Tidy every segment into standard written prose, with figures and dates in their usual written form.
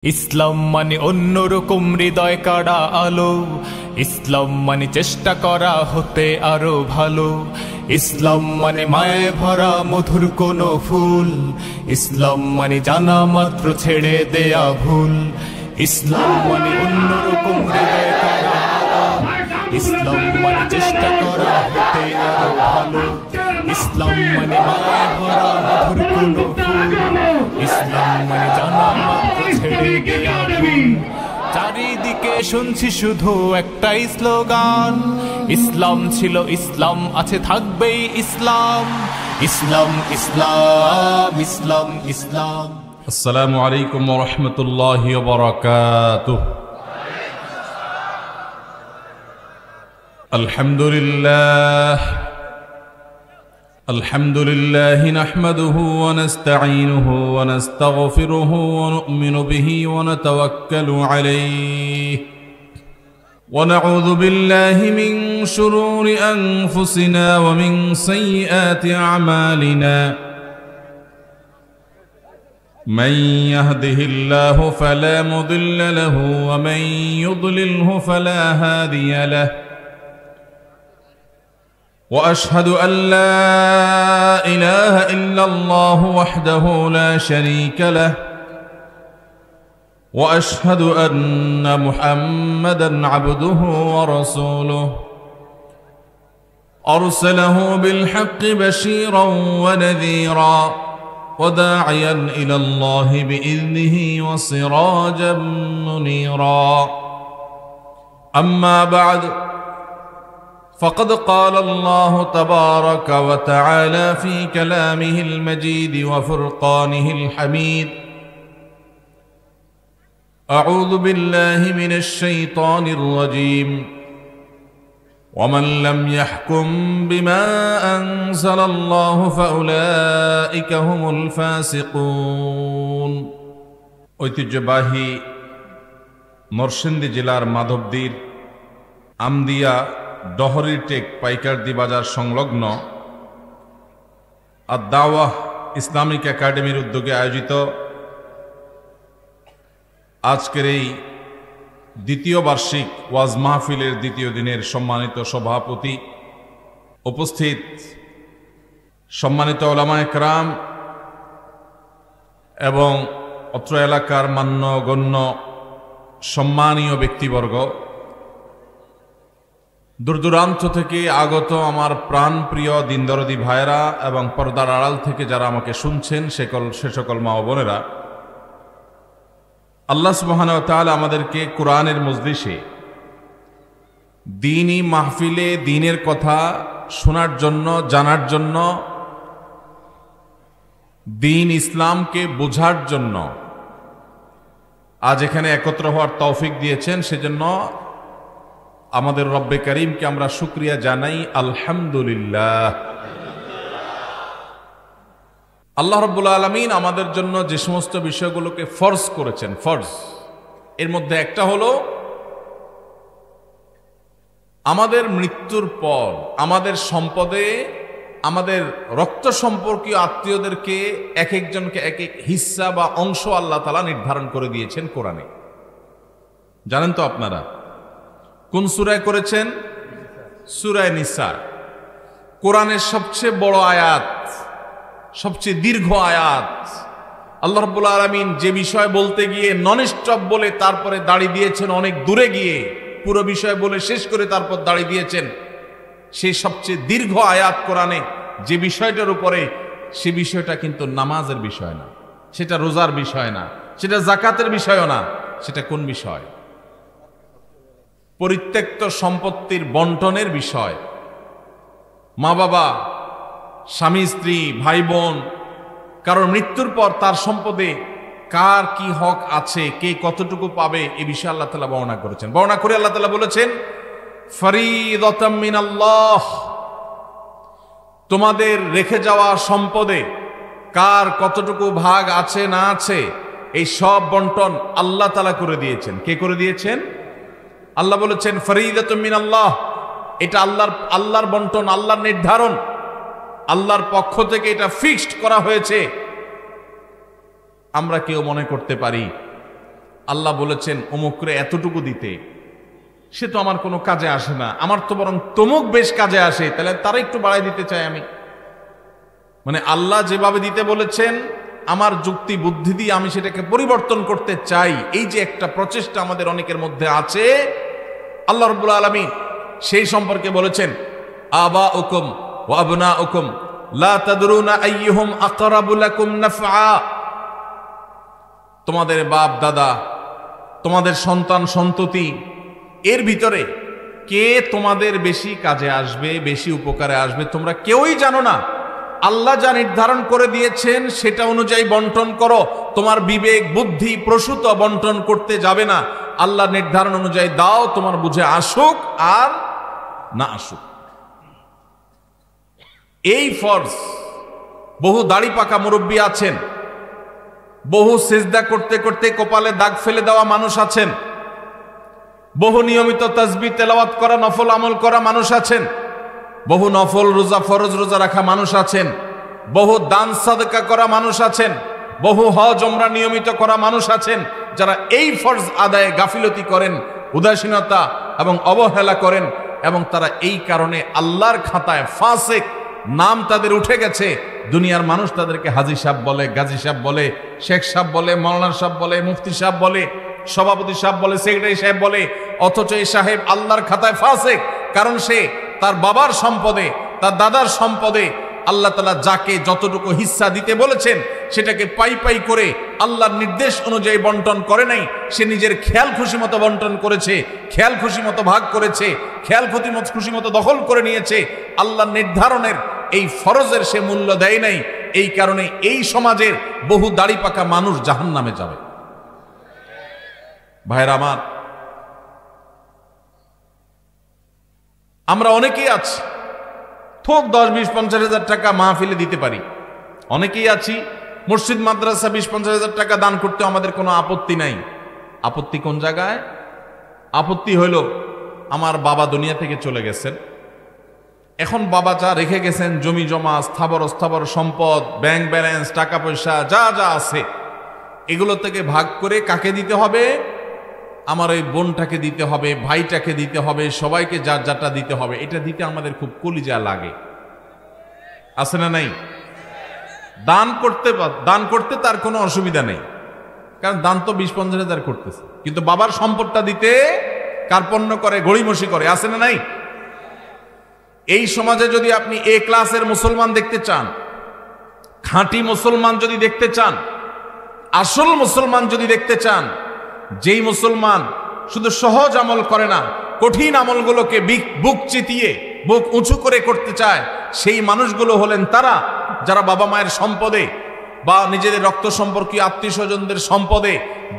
ইসলাম মানে অন্যরকম হৃদয় কাড়া আলো, ইসলাম মানে চেষ্টা করা হতে আরো ভালো, ইসলাম মানে মায়ে ভরা মধুর কোন ফুল, ইসলাম মানে জানা মাত্র ছেড়ে দেয়া ভুল, ইসলাম মানে অন্যরকম হৃদয় কাড়া আলো, ইসলাম মানে চেষ্টা করা হতে আরো ভালো, ইসলাম মানে মায়ে ভরা মধুর কোন ফুল, ইসলাম মানে জানা মাত্র ছেড়ে দেয়া ভুল। চারিদিকে শুনছি শুধু একটাই স্লোগান, ইসলাম ছিল ইসলাম আছে থাকবেই ইসলাম, ইসলাম ইসলাম ইসলাম ইসলাম। আসসালামু আলাইকুম ওয়া রাহমাতুল্লাহি ওয়া বারাকাতুহু। আলহামদুলিল্লাহ الحمد نحمده ونستعينه ونستغفره ونؤمن به ونتوكل عليه ونعوذ بالله من شرور أنفسنا ومن سيئات أعمالنا من يهده الله فلا مضل له ومن يضلله فلا هادي له وأشهد أن لا إله إلا الله وحده لا شريك له وأشهد أن محمدًا عبده ورسوله أرسله بالحق بشيرًا ونذيرًا وداعيًا إلى الله بإذنه وسراجًا منيرًا أما بعد فقد قال الله تبارك وتعالى في كلامه المجيد وفرقانه الحميد أعوذ بالله من الشيطان الرجيم ومن لم يحكم بما أنزل الله فأولئك هم الفاسقون। ঐতিহ্যবাহী নরসিংদী জেলার মাধবদীর আমদিয়া ডহরির টেক পাইকারদি বাজার সংলগ্ন আদ-দাওয়াহ ইসলামিক একাডেমির উদ্যোগে আয়োজিত আজকের এই দ্বিতীয় বার্ষিক ওয়াজ মাহফিলের দ্বিতীয় দিনের সম্মানিত সভাপতি, উপস্থিত সম্মানিত উলামায়ে কেরাম এবং অত্র এলাকার মান্যগণ্য সম্মানীয় ব্যক্তিবর্গ, দূরদূরান্ত থেকে আগত আমার প্রাণপ্রিয় দিনদরদি ভাইয়েরা এবং পর্দার আড়াল থেকে যারা আমাকে শুনছেন সে সকল মা ও বোনেরা, আল্লাহ সুবহানাহু ওয়া তাআলা আমাদেরকে কোরআনের মজলিসে দ্বীনি মাহফিলে দ্বীনের কথা শোনার জন্য, জানার জন্য, দ্বীন ইসলামকে বোঝার জন্য আজ এখানে একত্র হওয়ার তৌফিক দিয়েছেন। সেজন্য আমাদের রব্বে করিমকে আমরা শুকরিয়া জানাই, আলহামদুলিল্লাহ। আল্লাহ রাব্বুল আলামিন আমাদের জন্য যে সমস্ত বিষয়গুলোকে ফরজ করেছেন, এর মধ্যে একটা হলো আমাদের মৃত্যুর পর আমাদের সম্পদে আমাদের রক্ত সম্পর্কীয় আত্মীয়দেরকে এক একজনকে এক এক হিস্সা বা অংশ আল্লাহ তাআলা নির্ধারণ করে দিয়েছেন কোরআনে। জানেন তো আপনারা কোন সূরায় করেছেন? সূরায়ে নিসা, কোরআনের সবচেয়ে বড় আয়াত, সবচেয়ে দীর্ঘ আয়াত। আল্লাহ রাব্বুল আলামিন যে বিষয় বলতে গিয়ে নন স্টপ বলে তারপরে দাড়ি দিয়েছেন অনেক দূরে গিয়ে, পুরো বিষয় বলে শেষ করে তারপর দাড়ি দিয়েছেন, সেই সবচেয়ে দীর্ঘ আয়াত কোরআনে যে বিষয়টার উপরে, সে বিষয়টা কিন্তু নামাজের বিষয় না, সেটা রোজার বিষয় না, সেটা যাকাতের বিষয়ও না। সেটা কোন বিষয়? পরিত্যক্ত সম্পত্তির বন্টনের বিষয়। মা বাবা, স্বামী স্ত্রী, ভাই বোন, কারণ মৃত্যুর পর তার সম্পদে কার কি হক আছে, কে কতটুকু পাবে, এই বিষয়ে আল্লাহ তাআলা বর্ণনা করেছেন। বর্ণনা করে আল্লাহ তাআলা বলেছেন, ফরিদাতাম মিনাল্লাহ, তোমাদের রেখে যাওয়া সম্পদে কার কতটুকু ভাগ আছে না আছে, এই সব বন্টন আল্লাহ তাআলা করে দিয়েছেন। কে করে দিয়েছেন? আল্লাহ বলেছেন ফরিদাতুম মিনাল্লাহ, এটা আল্লাহর বন্টন, আল্লাহর নির্ধারণ, আল্লাহর পক্ষ থেকে এটা ফিক্সড করা হয়েছে। আমরা কেউ মনে করতে পারি আল্লাহ বলেছেন অমুকরে এতটুকু দিতে, সে তো আমার কোনো কাজে আসে না, আমার তো বরং তমুক বেশ কাজে আসে, তাহলে তারা একটু বাড়াই দিতে চাই আমি। মানে আল্লাহ যেভাবে দিতে বলেছেন আমার যুক্তি বুদ্ধি দিয়ে আমি সেটাকে পরিবর্তন করতে চাই, এই যে একটা প্রচেষ্টা আমাদের অনেকের মধ্যে আছে, আল্লাহ রাব্বুল আলামিন সেই সম্পর্কে বলেছেন আবাউকুম ওয়া আবনাউকুম লা তাদরুনা আইয়ুহুম আকরাবু লাকুম নাফআ। তোমাদের বাপ দাদা, তোমাদের সন্তান সন্ততি, এর ভিতরে কে তোমাদের বেশি কাজে আসবে, বেশি উপকারে আসবে, তোমরা কেউই জানো না। আল্লাহ যা নির্ধারণ করে দিয়েছেন সেটা অনুযায়ী বন্টন করো। তোমার বিবেক বুদ্ধি প্রসূত বন্টন করতে যাবে না, আল্লাহ নির্ধারণ অনুযায়ী দাও, তোমার বুঝে আসুক আর না আসুক। এই ফরজ বহু দাড়ি পাকা মুরব্বী আছেন, বহু সিজদা করতে করতে কপালে দাগ ফেলে দেওয়া মানুষ আছেন, বহু নিয়মিত তাসবিহ তেলাওয়াত করা নফল আমল করা মানুষ আছেন, বহু নফল রোজা ফরজ রোজা রাখা মানুষ আছেন, বহু দান সাদকা করা মানুষ আছেন, বহু হজ ওমরা নিয়মিত করা মানুষ আছেন, যারা এই ফরজ আদায়ে গাফিলতি করেন, উদাসীনতা এবং অবহেলা করেন, এবং তারা এই কারণে আল্লাহর খাতায় ফাসিক নাম তাদের উঠে গেছে। দুনিয়ার মানুষ তাদেরকে হাজী সাহেব বলে, গাজী সাহেব বলে, শেখ সাহেব বলে, মাওলানা সাহেব বলে, মুফতি সাহেব বলে, সভাপতি সাহেব বলে, সেক্রেটারি সাহেব বলে, অথচ এই সাহেব আল্লাহর খাতায় ফাসিক। কারণ সে তার বাবার সম্পদে, তার দাদার সম্পদে আল্লাহ তাআলা যাকে যতটুকু হিস্সা দিতে বলেছেন সেটাকে পাই পাই করে আল্লাহর নির্দেশ অনুযায়ী বন্টন করে নাই। সে নিজের খেয়াল খুশি মতো বন্টন করেছে, খেয়াল খুশি মতো ভাগ করেছে, খেয়াল খুশি মতো দখল করে নিয়েছে। আল্লাহর নির্ধারণের এই ফরজের সে মূল্য দেয় নাই। এই কারণে এই সমাজের বহু দাড়ি পাকা মানুষ জাহান্নামে যাবে। ভাইরা আমার, আমরা অনেকেই আছি থোক 10-20-50 হাজার টাকা মাহফিলে দিতে পারি, অনেকেই আছি মসজিদ মাদ্রাসা 20-50 হাজার টাকা দান করতে আমাদের কোনো আপত্তি নাই। আপত্তি কোন জায়গায়? আপত্তি হইল আমার বাবা দুনিয়া থেকে চলে গেছেন, এখন বাবা যা রেখে গেছেন জমি জমা স্থাবর অস্থাবর সম্পদ, ব্যাংক ব্যালেন্স, টাকা পয়সা যা যা আছে, এগুলো থেকে ভাগ করে কাকে দিতে হবে? আমার ওই বোনটাকে দিতে হবে, ভাইটাকে দিতে হবে, সবাইকে যার যারটা দিতে হবে। এটা দিতে আমাদের খুব কলিজা লাগে, আছে না নাই? দান করতে তার কোনো অসুবিধা নেই, কারণ দান তো 20-50 হাজার করতেছে, কিন্তু বাবার সম্পদটা দিতে কার্পণ্য করে, গড়িমসি করে, আছে না নাই? এই সমাজে যদি আপনি এ ক্লাসের মুসলমান দেখতে চান, খাঁটি মুসলমান যদি দেখতে চান, আসল মুসলমান যদি দেখতে চান, যেই মুসলমান শুধু সহজ আমল করে না, কঠিন আমলগুলোকে বুক চিতিয়ে বুক উঁচু করে করতে চায়, সেই মানুষগুলো হলেন তারা যারা বাবা মায়ের সম্পদে বা নিজেদের রক্ত সম্পর্কীয় আত্মীয় স্বজনদের সম্পদে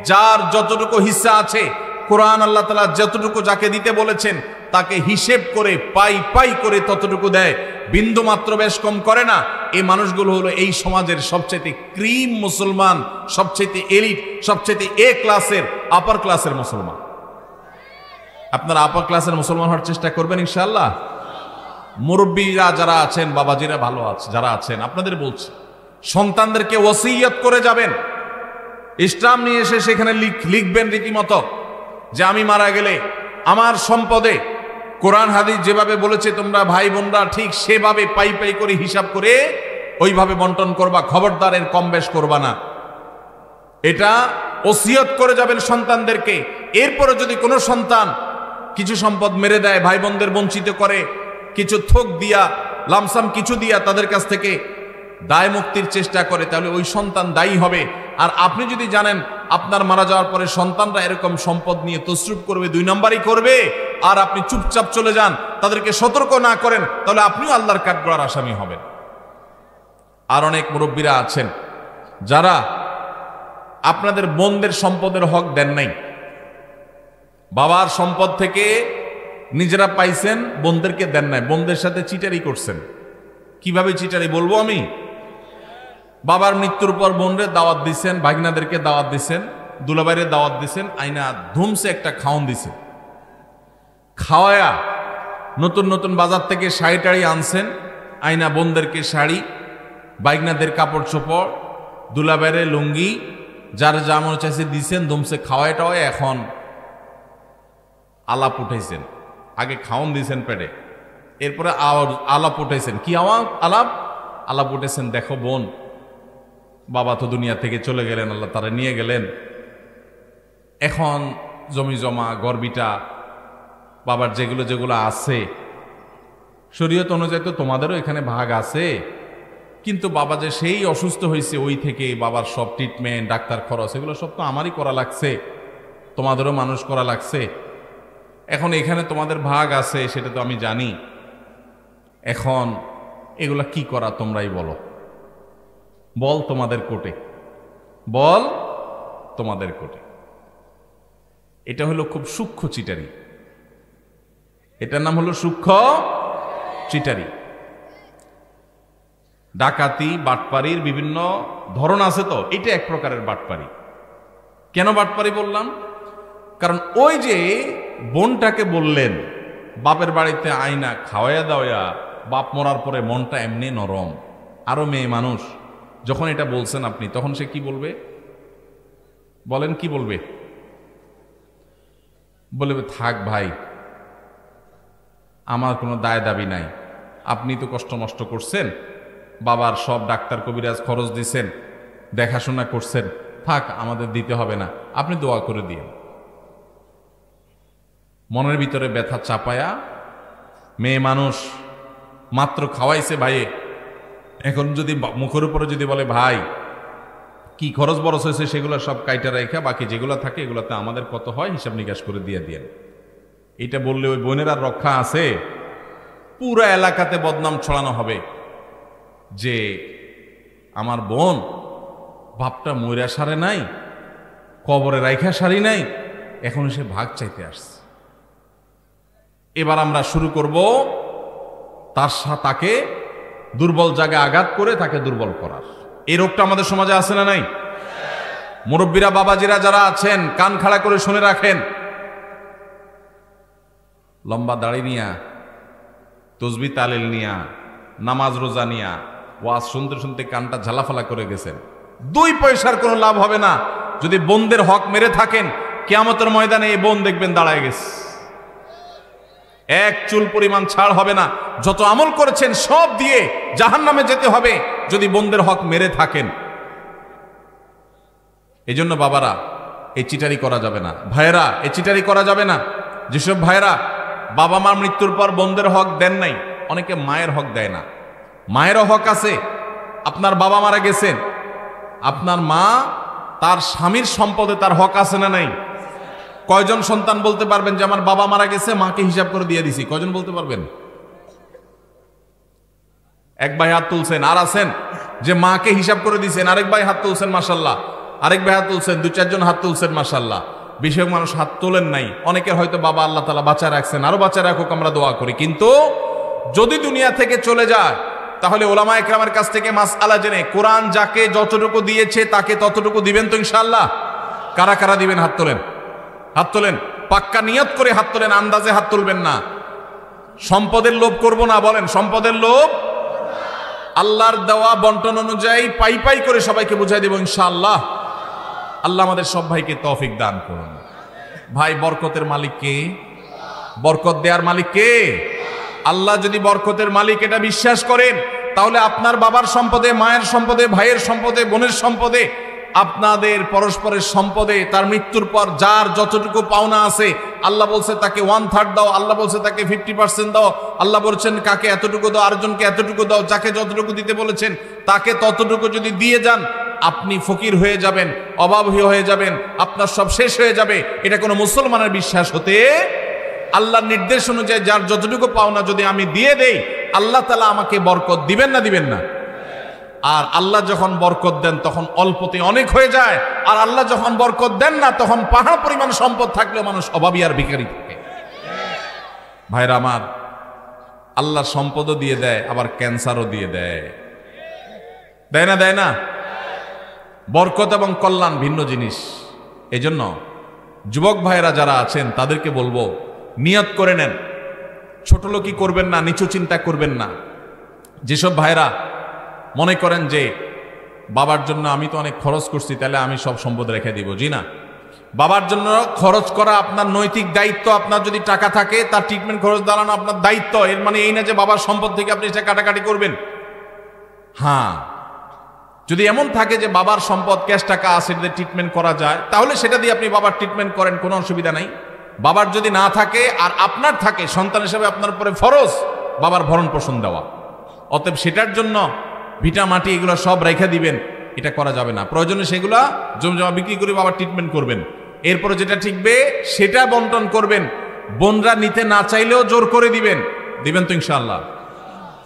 যার যতটুকু হিস্সা আছে, কোরআন আল্লাহ তাআলা যতটুকু যাকে দিতে বলেছেন তাকে হিসেব করে পাই পাই করে ততটুকু দেয়, বিন্দু মাত্র বেশ কম করে না। এই মানুষগুলো হলো এই সমাজের সবচেয়ে ক্রিম মুসলমান, সবচেয়ে এলিট, সবচেয়ে এ ক্লাসের, আপার ক্লাসের মুসলমান। আপনারা আপার ক্লাসের মুসলমান হওয়ার চেষ্টা করবেন ইনশাআল্লাহ। মুরব্বীরা যারা আছেন, বাবাজিরা ভালো আছে যারা আছেন, আপনাদের বলছি সন্তানদেরকে ওসিয়ত করে যাবেন, ইসলাম নিয়ে এসে সেখানে লিখবেন রীতিমতো যে আমি মারা গেলে আমার সম্পদে কোরআন হাদিস যেভাবে বলেছে তোমরা ভাই বোনরা ঠিক সেভাবে পাই পাই করে হিসাব করে ওইভাবে বন্টন করবা, খবরদার এর কম বেশ করবা না। এটা ওসিয়ত করে যাবেন সন্তানদেরকে। এরপরে যদি কোনো সন্তান কিছু সম্পদ মেরে দেয়, ভাই বোনদের বঞ্চিত করে, কিছু থোক দিয়া লামসাম কিছু দিয়া তাদের কাছ থেকে দায় মুক্তির চেষ্টা করে, তাহলে ওই সন্তান দায়ী হবে। আর আপনি যদি জানেন আপনার মারা যাওয়ার পরে সন্তানরা এরকম সম্পদ নিয়ে তসরুফ করবে, 2 নম্বরই করবে, আর আপনি চুপচাপ চলে যান, তাদেরকে সতর্ক না করেন, তাহলে আপনিও আল্লাহর কাঠগড়ার আসামি হবেন। আর অনেক মুরব্বীরা আছেন যারা আপনাদের বোনদের সম্পদের হক দেন নাই, বাবার সম্পদ থেকে নিজেরা পাইছেন, বোনদেরকে দেন নাই, বোনদের সাথে চিটারি করছেন। কিভাবে চিটারি বলবো আমি? বাবার মৃত্যুর পর বোনরে দাওয়াত দিছেন, ভাগিনাদেরকে দাওয়াত দিছেন, দুলাভাইরে দাওয়াত দিছেন, আইনা ধুমসে একটা খাওন দিছেন, খাওয়ায়া নতুন নতুন বাজার থেকে শাড়ি টাড়ি আনছেন, আইনা বোনদেরকে শাড়ি, বাইগনাদের কাপড় চোপড়, দুলাভাইরে লুঙ্গি, যার যা মনে চাইছে দিছেন, দমছে খাওয়ায় টাওয়ায়, এখন আলাপ উঠাইছেন। আগে খাওয়ান দিয়েছেন পেটে, এরপরে আলাপ উঠাইছেন। কি আলাপ? আলাপ উঠেছেন, দেখো বোন, বাবা তো দুনিয়া থেকে চলে গেলেন, আল্লাহ তারা নিয়ে গেলেন, এখন জমি জমা গর্বিটা বাবার যেগুলো যেগুলো আছে শরীয়ত অনুযায়ী তো তোমাদেরও এখানে ভাগ আছে, কিন্তু বাবা যে সেই অসুস্থ হয়েছে ওই থেকে বাবার সব ট্রিটমেন্ট, ডাক্তার খরচ, এগুলো সব তো আমারই করা লাগছে, তোমাদেরও মানুষ করা লাগছে। এখন এখানে তোমাদের ভাগ আছে সেটা তো আমি জানি, এখন এগুলা কি করা তোমরাই বলো, বল তোমাদের কোর্টে, বল তোমাদের কোর্টে। এটা হলো খুব সূক্ষ্ম চিটারি, এটার নাম হলো সূক্ষ্ম চিটারি। ডাকাতি বাটপারির বিভিন্ন ধরন আছে, তো এটা এক প্রকারের বাটপারি। কেন বাটপারি বললাম? কারণ ওই যে বোনটাকে বললেন বাপের বাড়িতে আইনা খাওয়াইয়া দাওয়া, বাপ মরার পরে মনটা এমনি নরম, আরো মেয়ে মানুষ, যখন এটা বলছেন আপনি, তখন সে কি বলবে? বলেন কি বলবে? বলবে থাক ভাই, আমার কোনো দায় দাবি নাই, আপনি তো কষ্ট মষ্ট করছেন, বাবার সব ডাক্তার কবিরাজ খরচ দিছেন, দেখাশোনা করছেন, থাক আমাদের দিতে হবে না, আপনি দোয়া করে দিন। মনের ভিতরে ব্যথা চাপায়া, মেয়ে মানুষ মাত্র খাওয়াইছে ভাইয়ে, এখন যদি মুখের উপরে যদি বলে ভাই কি খরচ বরচ হয়েছে সেগুলো সব কাইটা রেখা বাকি যেগুলো থাকে এগুলোতে আমাদের কত হয় হিসাব নিকাশ করে দিয়ে দিয়েন, এটা বললে ওই বোনের আর রক্ষা আছে? পুরো এলাকাতে বদনাম ছড়ানো হবে যে আমার বোন বাপটা মইরা সারে নাই, কবরে রাইখা সারি নাই, এখন সে ভাগ চাইতে আসছে। এবার আমরা শুরু করব তাকে দুর্বল জায়গায় আঘাত করে তাকে দুর্বল করার। এই রোগটা আমাদের সমাজে আছে না নাই? মুরব্বীরা বাবাজিরা যারা আছেন কান খাড়া করে শুনে রাখেন, লম্বা দাড়ি নিয়া, তসবি তালিল নিয়া, নামাজ রোজা নিয়া ওয়াজ শুনতে শুনতে কানটা ঝালাফালা করে গেছেন, 2 পয়সার কোনো লাভ হবে না যদি বোনদের হক মেরে থাকেন। কিয়ামতের ময়দানে এই বোন দেখবেন দাঁড়ায় গেছে, এক চুল পরিমাণ ছাড় হবে না, যত আমল করেছেন সব দিয়ে জাহান্নামে যেতে হবে যদি বোনদের হক মেরে থাকেন। এই জন্য বাবারা এই চিটারি করা যাবে না, ভাইয়েরা এই চিটারি করা যাবে না। যেসব ভাইয়েরা বাবা মার মৃত্যুর পর বোনদের হক দেন নাই, অনেকে মায়ের হক দেয় না, মায়েরও হক আছে। আপনার বাবা মারা গেছেন, আপনার মা তার স্বামীর সম্পদে তার হক আছে না নাই? কয়জন সন্তান বলতে পারবেন যে আমার বাবা মারা গেছে, মাকে হিসাব করে দিয়ে দিছি? কয়জন বলতে পারবেন? এক ভাই হাত তুলছেন, আর আছেন যে মাকে হিসাব করে দিয়েছেন, আরেক ভাই হাত তুলছেন মাশাআল্লাহ, আরেক ভাই হাত তুলছেন, 2-4 জন হাত তুলছেন মাশাআল্লাহ। বেশিরভাগ মানুষ হাত তোলেন নাই, অনেকের হয়তো বাবা আল্লাহ তাআলা বাঁচায় রাখছেন, আরো বাঁচায় রাখুক, আমরা দোয়া করি। কিন্তু যদি দুনিয়া থেকে চলে যায় তাহলে ওলামা একরামের কাছ থেকে মাসআলা জেনে কোরআন যাকে যতটুকু দিয়েছে তাকে ততটুকু দিবেন তো ইনশাআল্লাহ? কারা কারা দিবেন? হাত তোলেন, হাত তোলেন, পাক্কা নিয়ত করে হাত তোলেন, আন্দাজে হাত তুলবেন না। সম্পদের লোভ করব না, বলেন সম্পদের লোভ। আল্লাহর দেওয়া বন্টন অনুযায়ী পাই পাই করে সবাইকে বুঝাই দেব ইনশাআল্লাহ। আল্লাহ আমাদের সব ভাইকে তৌফিক দান করুন। ভাই বরকতের মালিক কে? বরকত দেওয়ার মালিক কে? আল্লাহ। যদি বরকতের মালিক এটা বিশ্বাস করেন তাহলে আপনার বাবার সম্পদে, মায়ের সম্পদে, ভাইয়ের সম্পদে, বোনের সম্পদে, আপনাদের পরস্পরের সম্পদে তার মৃত্যুর পর যার যতটুকু পাওনা আছে, আল্লাহ বলছে তাকে 1/3 দাও, আল্লাহ বলছে তাকে 50% দাও, আল্লাহ বলছেন কাকে এতটুকু দাও, আরেকজনকে এতটুকু দাও, যাকে যতটুকু দিতে বলেছেন তাকে ততটুকু যদি দিয়ে যান, আপনি ফকির হয়ে যাবেন, অভাবী হয়ে যাবেন, আপনার সব শেষ হয়ে যাবে। এটা কোনো মুসলমানের বিশ্বাস হতে, আল্লাহর নির্দেশ অনুযায়ী যার যতটুকু পাওনা যদি আমি দিয়ে দেই, আল্লাহ তাআলা আমাকে বরকত দিবেন না দিবেন না? আর আল্লাহ যখন বরকত দেন তখন অল্পতে অনেক হয়ে যায়, আর আল্লাহ যখন বরকত দেন না তখন পাহাড় পরিমাণ সম্পদ থাকলেও মানুষ অভাবী আর ভিখারি থাকে। ভাইরা আমার, আল্লাহ সম্পদও দিয়ে দেয়, আবার ক্যান্সারও দিয়ে দেয়, দেয় না? দেয় না? বরকত এবং কল্যাণ ভিন্ন জিনিস। এজন্য যুবক ভাইরা যারা আছেন তাদেরকে বলবো, নিয়ত করে নেন, ছোট লোকই করবেন না, নিচু চিন্তা করবেন না। যেসব ভাইরা মনে করেন যে বাবার জন্য আমি তো অনেক খরচ করছি, তাহলে আমি সব সম্পদ রেখে দিব। জি না, বাবার জন্য খরচ করা আপনার নৈতিক দায়িত্ব। আপনার যদি টাকা থাকে তার ট্রিটমেন্ট খরচ দাঁড়ানো আপনার দায়িত্ব। এর মানে এই না যে বাবার সম্পদ থেকে আপনি সেটা কাটাকাটি করবেন। হ্যাঁ, যদি এমন থাকে যে বাবার সম্পদ ক্যাশ টাকা আছে, যদি ট্রিটমেন্ট করা যায়, তাহলে সেটা দিয়ে আপনি বাবার ট্রিটমেন্ট করেন, কোনো অসুবিধা নাই। বাবার যদি না থাকে আর আপনার থাকে, সন্তান হিসেবে আপনার উপরে ফরজ বাবার ভরণ পোষণ দেওয়া। অতএব সেটার জন্য ভিটা মাটি এগুলো সব রেখে দিবেন, এটা করা যাবে না। প্রয়োজনে সেগুলা জমজমা বিক্রি করে বাবার ট্রিটমেন্ট করবেন। এরপরে যেটা ঠিকবে সেটা বন্টন করবেন। বোনরা নিতে না চাইলেও জোর করে দিবেন তো ইনশাআল্লাহ।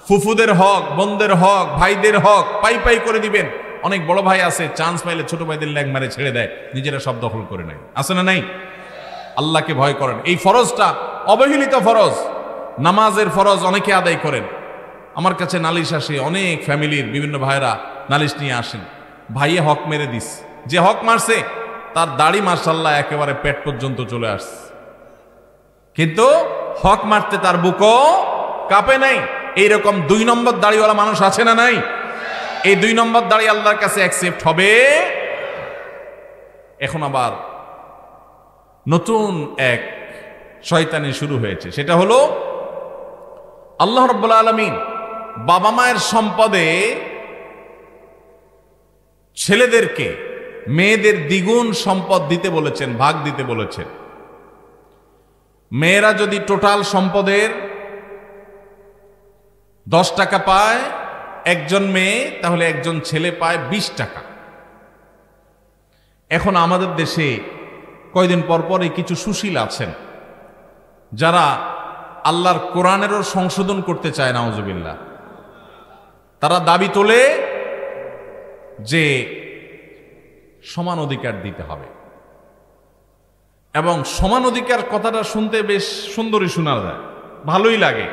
ফুফুদের হক, বোনদের হক, ভাইদের হক পাই পাই করে দিবেন। অনেক বড় ভাই আছে, চান্স পাইলে ছোট ভাইদের ল্যাং মারে ছেড়ে দেয়, নিজেরা সব দখল করে নেয়। আছে না নাই? আল্লাহকে ভয় করেন। এই ফরজটা অবহেলিত ফরজ, নামাজের ফরজ অনেকে আদায় করেন। আমার কাছে নালিশ আসে, অনেক ফ্যামিলির বিভিন্ন ভাইরা নালিশ নিয়ে আসেন, ভাইয়ে হক মেরে দিস। যে হক মারছে তার দাড়ি মাশাআল্লাহ একেবারে পেট পর্যন্ত চলে আসছে, কিন্তু হক মারতে তার বুকও কাঁপে নাই। এইরকম 2 নম্বর দাড়িওয়ালা মানুষ আছে না নাই? এই 2 নম্বর দাড়ি আল্লাহর কাছে অ্যাকসেপ্ট হবে। এখন আবার নতুন এক শয়তানি শুরু হয়েছে, সেটা হলো আল্লাহ রাব্বুল আলামিন বাবা মায়ের সম্পদে ছেলেদেরকে মেয়েদের দ্বিগুণ সম্পদ দিতে বলেছেন, ভাগ দিতে বলেছেন। মেয়েরা যদি টোটাল সম্পদের 10 টাকা পায় একজন মেয়ে, তাহলে একজন ছেলে পায় 20 টাকা। এখন আমাদের দেশে কয়দিন পর পরই কিছু সুশীল আছেন যারা আল্লাহর কোরআনেরও সংশোধন করতে চায়, নাউজুবিল্লাহ। তারা দাবি তোলে যে সমান অধিকার দিতে হবে, এবং সমান অধিকার কথাটা শুনতে বেশ সুন্দরই শোনা যায়, ভালোই লাগে।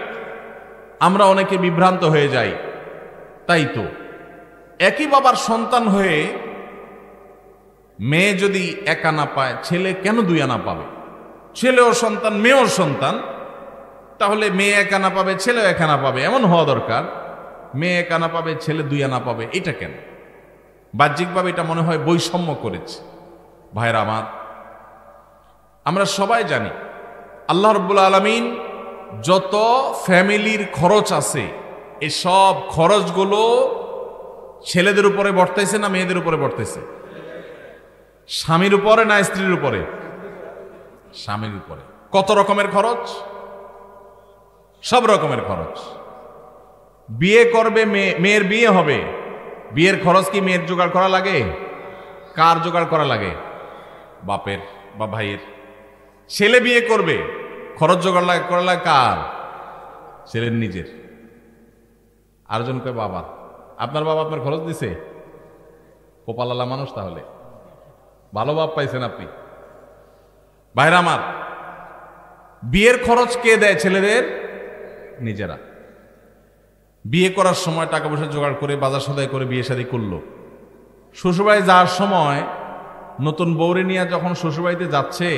আমরা অনেকে বিভ্রান্ত হয়ে যাই। তাই তো একই বাবার সন্তান হয়ে মেয়ে যদি 1 আনা পায়, ছেলে কেন 2 আনা পাবে? ছেলেও সন্তান, মেয়েও সন্তান, তাহলে মেয়ে 1 আনা পাবে, ছেলেও 1 আনা পাবে, এমন হওয়া দরকার। মেয়ে 1 আনা পাবে, ছেলে 2 আনা পাবে, এটা কেন? বাহ্যিকভাবে এটা মনে হয় বৈষম্য করেছে। ভাইরা আমার, আমরা সবাই জানি আল্লাহ রাব্বুল আলামিন যত ফ্যামিলির খরচ আছে, এই সব খরচগুলো ছেলেদের উপরে বর্তাইছে না মেয়েদের উপরে বর্তাইছে? স্বামীর উপরে না স্ত্রীর উপরে? স্বামীর উপরে। কত রকমের খরচ? সব রকমের খরচ। বিয়ে করবে মেয়ের বিয়ে হবে, বিয়ের খরচ কি মেয়ের জোগাড় করা লাগে? কার জোগাড় করা লাগে? বাপের বা ভাইয়ের। ছেলে বিয়ে করবে, খরচ জোগাড় করা লাগে কার? ছেলের নিজের। আরেকজন কয় বাবা। আপনার বাবা আপনার খরচ দিছে? কপালালা মানুষ, তাহলে ভালো বাপ পাইছেন আপনি। ভাইরা আমার, বিয়ের খরচ কে দেয়? ছেলেদের নিজেরা। বিয়ে করার সময় টাকা পয়সা জোগাড় করে বাজার সদাই করে বিয়ে শাদী করলো। শ্বশুরবাড়ি যাওয়ার সময় নতুন বউরে নিয়ে যখন শ্বশুরবাড়িতে যাচ্ছে,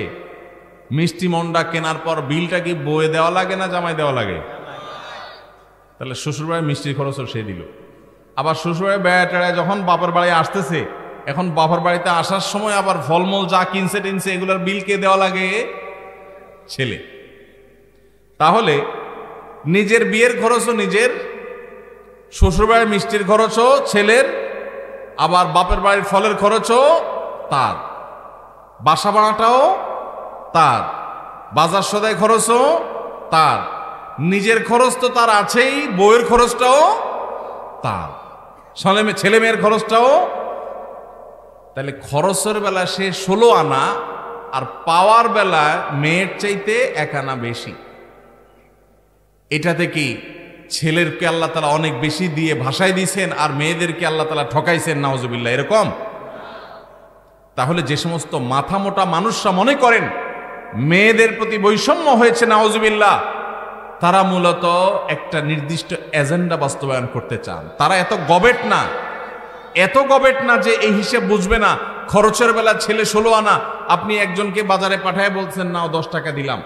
মিষ্টি মন্ডা কেনার পর বিলটা কি বয়ে দেওয়া লাগে না জামাই দেওয়া লাগে? তাহলে শ্বশুরবাড়ির মিষ্টির খরচও সে দিল। আবার শ্বশুরবাড়ি বেড়া টেড়ায় যখন বাপের বাড়ি আসতেছে, এখন বাপের বাড়িতে আসার সময় আবার ফলমূল যা কিনছে টিনছে এগুলোর বিল কে দেওয়া লাগে? ছেলে। তাহলে নিজের বিয়ের খরচও নিজের, শ্বশুরবাড়ির মিষ্টির খরচও ছেলের, আবার বাপের বাড়ির ফলের খরচও তার, বাসা ভাড়াটাও তার, বাজার সদাই খরচও তার, নিজের খরচ তো তার আছেই, বউয়ের খরচটাও তার, ছেলে মেয়ের খরচটাও। তাহলে খরচের বেলা সে 16 আনা, আর পাওয়ার বেলা মেয়ের চাইতে 1 আনা বেশি। এটাতে কি ছেলেরকে আল্লাহ তাআলা অনেক বেশি দিয়ে ভাষায় দিয়েছেন, আর মেয়েদেরকে আল্লাহ তাআলা ঠকাইছেন? নাউজুবিল্লাহ, এরকম? তাহলে যে সমস্ত মাথা মোটা মানুষরা মনে করেন মেয়েদের প্রতি বৈষম্য হয়েছে, নাউজুবিল্লাহ, তারা মূলত একটা নির্দিষ্ট এজেন্ডা বাস্তবায়ন করতে চান। তারা এত গবেট না যে এই হিসেব বুঝবে না। খরচের বেলা ছেলে 16 আনা, আপনি একজনকে বাজারে পাঠায় বলছেন নাও 10 টাকা দিলাম,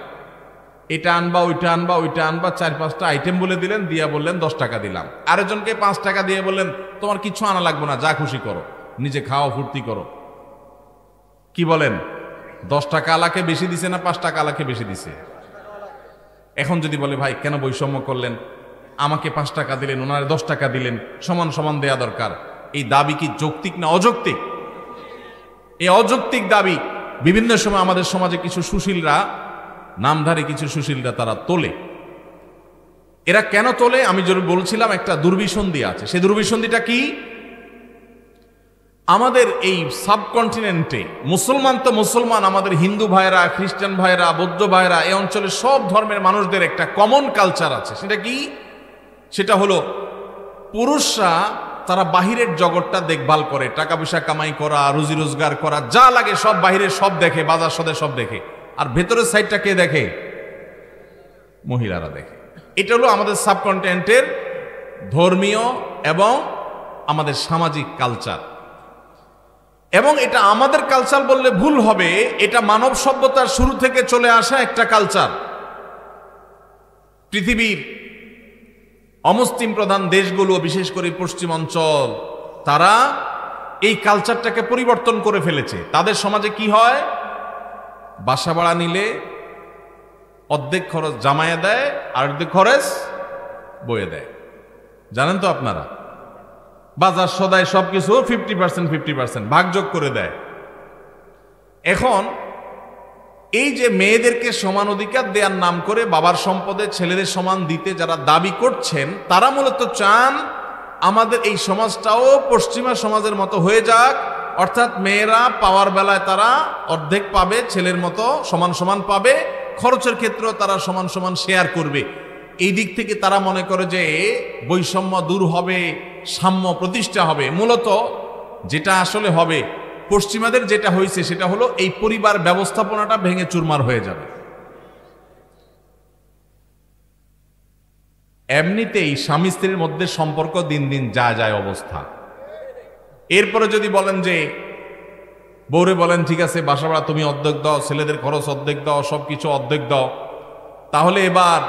এটা আনবা ওইটা আনবা ওইটা আনবা, 4-5টা আইটেম বলে দিলেন, দিয়া বললেন 10 টাকা দিলাম। আরেকজনকে 5 টাকা দিয়ে বললেন তোমার কিছু আনা লাগবে না, যা খুশি করো, নিজে খাওয়া ফুর্তি করো। কি বলেন, 10 টাকা আলাকে বেশি দিছে না 5 টাকা আলাকে বেশি দিছে? এখন যদি বলে ভাই কেন বৈষম্য করলেন, আমাকে 5 টাকা দিলেন, ওনারে 10 টাকা দিলেন, সমান সমান দেয়া দরকার, এই দাবি কি যৌক্তিক না অযৌক্তিক? এই অযৌক্তিক দাবি বিভিন্ন সময় আমাদের সমাজে কিছু সুশীলরা, নামধারী কিছু সুশীলরা তারা তোলে। এরা কেন তোলে আমি যদি বলছিলাম, একটা দুর্বিসন্ধি আছে। সেই দুর্বিসন্ধিটা কি? আমাদের এই সাবকন্টিনেন্টে মুসলমান তো মুসলমান, আমাদের হিন্দু ভাইরা, খ্রিস্টান ভাইরা, বৌদ্ধ ভাইরা, এই অঞ্চলের সব ধর্মের মানুষদের একটা কমন কালচার আছে। সেটা কি? সেটা হলো পুরুষরা তারা বাহিরের জগৎটা দেখভাল করে, টাকা পয়সা কামাই করা, রুজি রোজগার করা, যা লাগে সব বাহিরের সব দেখে, বাজার সদে সব দেখে। আর ভেতরের সাইডটা কে দেখে? মহিলারা দেখে। এটা হলো আমাদের সাবকন্টিনেন্টের ধর্মীয় এবং আমাদের সামাজিক কালচার। এবং এটা আমাদের কালচার বললে ভুল হবে, এটা মানব সভ্যতার শুরু থেকে চলে আসা একটা কালচার। পৃথিবীর অমুসলিম প্রধান দেশগুলো, বিশেষ করে পশ্চিম অঞ্চল, তারা এই কালচারটাকে পরিবর্তন করে ফেলেছে। তাদের সমাজে কি হয়, বাসা ভাড়া নিলে অর্ধেক খরচ জামাইয়া দেয় আর অর্ধেক খরচ বইয়ে দেয়। জানেন তো আপনারা, বাজার সদায় সবকিছু 50% ভাগযোগ করে দেয়। এখন এই যে মেয়েদেরকে সমান অধিকার দেওয়ার নাম করে বাবার সম্পদে ছেলেদের সমান দিতে যারা দাবি করছেন, তারা মূলত চান আমাদের এই সমাজটাও পশ্চিমা সমাজের মতো হয়ে যাক, অর্থাৎ মেয়েরা পাওয়ার বেলায় তারা অর্ধেক পাবে, ছেলের মতো সমান সমান পাবে, খরচের ক্ষেত্রেও তারা সমান সমান শেয়ার করবে। এই দিক থেকে তারা মনে করে যে বৈষম্য দূর হবে, সাম্য প্রতিষ্ঠা হবে। মূলত যেটা আসলে হবে, পশ্চিমাদের যেটা হয়েছে সেটা হলো এই পরিবার ব্যবস্থাপনাটা ভেঙে চুরমার হয়ে যাবে। এমনিতেই স্বামী স্ত্রীর মধ্যে সম্পর্ক দিন দিন যায় অবস্থা। এরপরে যদি বলেন যে বউরে বলেন ঠিক আছে বাসা ভাড়া তুমি অর্ধেক দাও, ছেলেদের খরচ অর্ধেক দাও, সবকিছু অর্ধেক দাও, তাহলে এবার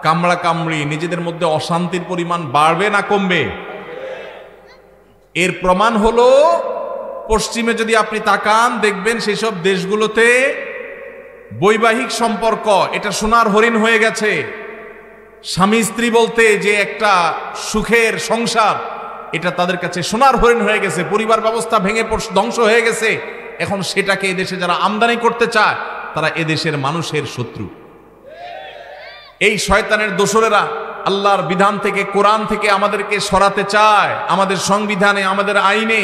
কামড়া কামড়ি নিজেদের মধ্যে অশান্তির পরিমাণ বাড়বে না কমবে? এর প্রমাণ হলো পশ্চিমে যদি আপনি তাকান দেখবেন সেসব দেশগুলোতে বৈবাহিক সম্পর্ক এটা সোনার হরিণ হয়ে গেছে। স্বামী স্ত্রী বলতে যে একটা সুখের সংসার, এটা তাদের কাছে সোনার হরিণ হয়ে গেছে। পরিবার ব্যবস্থা ভেঙে ধ্বংস হয়ে গেছে। এখন সেটাকে এদেশে যারা আমদানি করতে চায় তারা এদেশের মানুষের শত্রু। এই শয়তানের দোসরেরা আল্লাহর বিধান থেকে, কোরআন থেকে আমাদেরকে সরাতে চায়। আমাদের সংবিধানে, আমাদের আইনে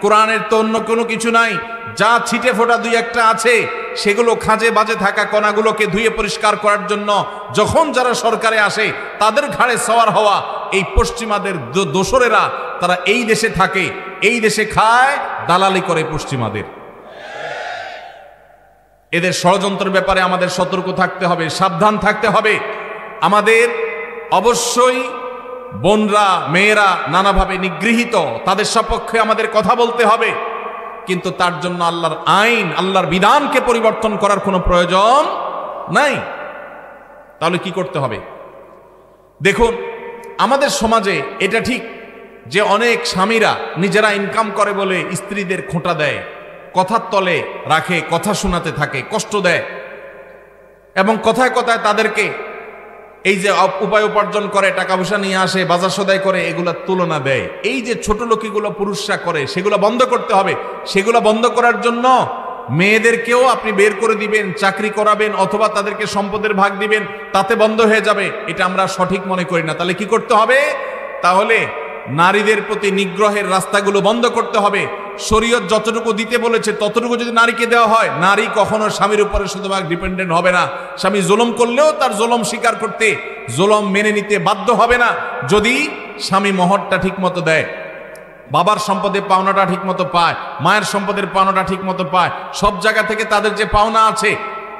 কোরআনের তো অন্য কোনো কিছু নাই। যা ছিটে ফোটা দুই একটা আছে, সেগুলো খাঁজে বাজে থাকা কণাগুলোকে ধুয়ে পরিষ্কার করার জন্য যখন যারা সরকারে আসে তাদের ঘাড়ে সওয়ার হওয়া এই পশ্চিমাদের দোসরেরা, তারা এই দেশে থাকে, এই দেশে খায়, দালালি করে পশ্চিমাদের। এদের ষড়যন্ত্রের ব্যাপারে আমাদের সতর্ক থাকতে হবে, সাবধান থাকতে হবে। আমাদের অবশ্যই বোনরা, মেয়েরা নানাভাবে নিগৃহীত, তাদের সপক্ষে আমাদের কথা বলতে হবে, কিন্তু তার জন্য আল্লাহর আইন, আল্লাহর বিধানকে পরিবর্তন করার কোনো প্রয়োজন নাই। তাহলে কি করতে হবে? দেখুন, আমাদের সমাজে এটা ঠিক যে অনেক স্বামীরা নিজেরা ইনকাম করে বলে স্ত্রীদের খোঁটা দেয়, কথার তলে রাখে, কথা শোনাতে থাকে, কষ্ট দেয়, এবং কথায় কথায় তাদেরকে এই যে উপায় উপার্জন করে, টাকা পয়সা নিয়ে আসে, বাজার সদাই করে, এগুলোর তুলনা দেয়। এই যে ছোট লোকিগুলো পুরুষরা করে, সেগুলো বন্ধ করতে হবে। সেগুলো বন্ধ করার জন্য মেয়েদেরকেও আপনি বের করে দিবেন, চাকরি করাবেন, অথবা তাদেরকে সম্পদের ভাগ দিবেন, তাতে বন্ধ হয়ে যাবে। এটা আমরা সঠিক মনে করি না। তাহলে কি করতে হবে? তাহলে নারীদের প্রতি নিগ্রহের রাস্তাগুলো বন্ধ করতে হবে। শরীয়ত যতটুকু দিতে বলেছে ততটুকু যদি নারীকে দেওয়া হয়, নারী কখনো স্বামীর উপরে শুধুমাত্র ডিপেন্ডেন্ট হবে না। স্বামী জুলুম করলেও তার জুলুম স্বীকার করতে, জুলুম মেনে নিতে বাধ্য হবে না, যদি স্বামী মহরটা ঠিক মতো দেয়, বাবার সম্পদের পাওনাটা ঠিক মতো পায়, মায়ের সম্পদের পাওনাটা ঠিক মতো পায়, সব জায়গা থেকে তাদের যে পাওনা আছে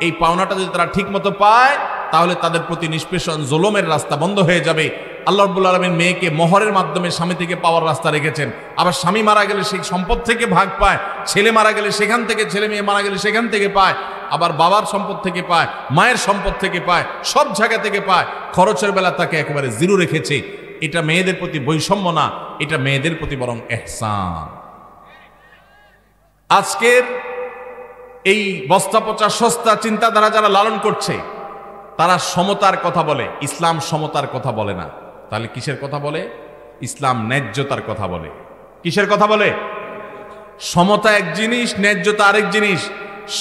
এই পাওনাটা যদি তারা ঠিক মতো পায়, তাহলে তাদের প্রতি নিষ্পেষণ জুলুমের রাস্তা বন্ধ হয়ে যাবে। আল্লাহ রাব্বুল আলামিন মেয়েকে মোহরের মাধ্যমে স্বামী থেকে পাওয়ার রাস্তা রেখেছেন। আবার স্বামী মারা গেলে সেই সম্পদ থেকে ভাগ পায়, ছেলে মারা গেলে সেখান থেকে, ছেলে মেয়ে মারা গেলে সেখান থেকে পায়, আবার বাবার সম্পদ থেকে পায়, মায়ের সম্পদ থেকে পায়, সব জায়গা থেকে পায়। খরচের বেলা তাকে একেবারে জিরো রেখেছে। এটা মেয়েদের প্রতি বৈষম্য না, এটা মেয়েদের প্রতি বরং ইহসান। আজকের এই বস্তা পচা সস্তা চিন্তাধারা যারা লালন করছে, তারা সমতার কথা বলে, ইসলাম সমতার কথা বলে না। তাহলে কিসের কথা বলে? ইসলাম ন্যায্যতার কথা বলে। কিসের কথা বলে? সমতা এক জিনিস, ন্যায্যতা আরেক জিনিস।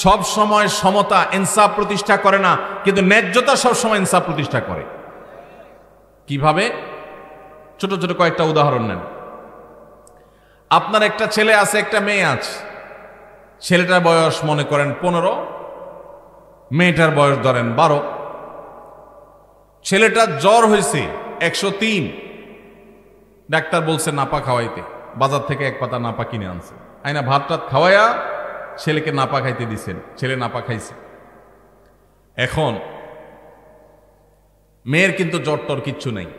সব সময় সমতা ইনসাফ প্রতিষ্ঠা করে না, কিন্তু ন্যায্যতা সব সময় ইনসাফ প্রতিষ্ঠা করে। কিভাবে? ছোট ছোট কয়েকটা উদাহরণ নেন। আপনার একটা ছেলে আছে, একটা মেয়ে আছে। ছেলেটার বয়স মনে করেন 15, মেয়েটার বয়স ধরেন 12। ছেলেটার জ্বর হয়েছে 103, ডাক্তার বলছে নাপা খাওয়াইতে, বাজার থেকে এক পাতা নাপা কিনে আনছে, আইনা ভাত টাত খাওয়াইয়া ছেলেকে নাপা খাইতে দিছেন, ছেলে নাপা খাইছে। এখন মেয়ের কিন্তু জ্বর টর কিচ্ছু নেই।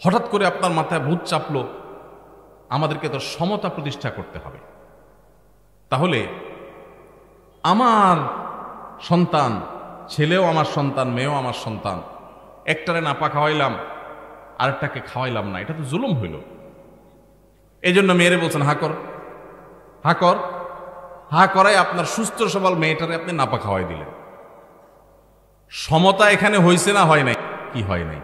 হঠাৎ করে আপনার মাথায় ভূত চাপলো, আমাদেরকে তো সমতা প্রতিষ্ঠা করতে হবে। তাহলে আমার সন্তান, ছেলেও আমার সন্তান, মেয়েও আমার সন্তান, একটারে নাপা খাওয়াইলাম, আরেকটাকে খাওয়াইলাম না, এটা তো জুলুম হইল। এই জন্য মেয়েরে বলছেন হা কর, হা কর। হা করাই আপনার সুস্থ সবল মেয়েটারে আপনি নাপা খাওয়াই দিলেন। সমতা এখানে হয়েছে না হয় নাই? কি হয় নাই?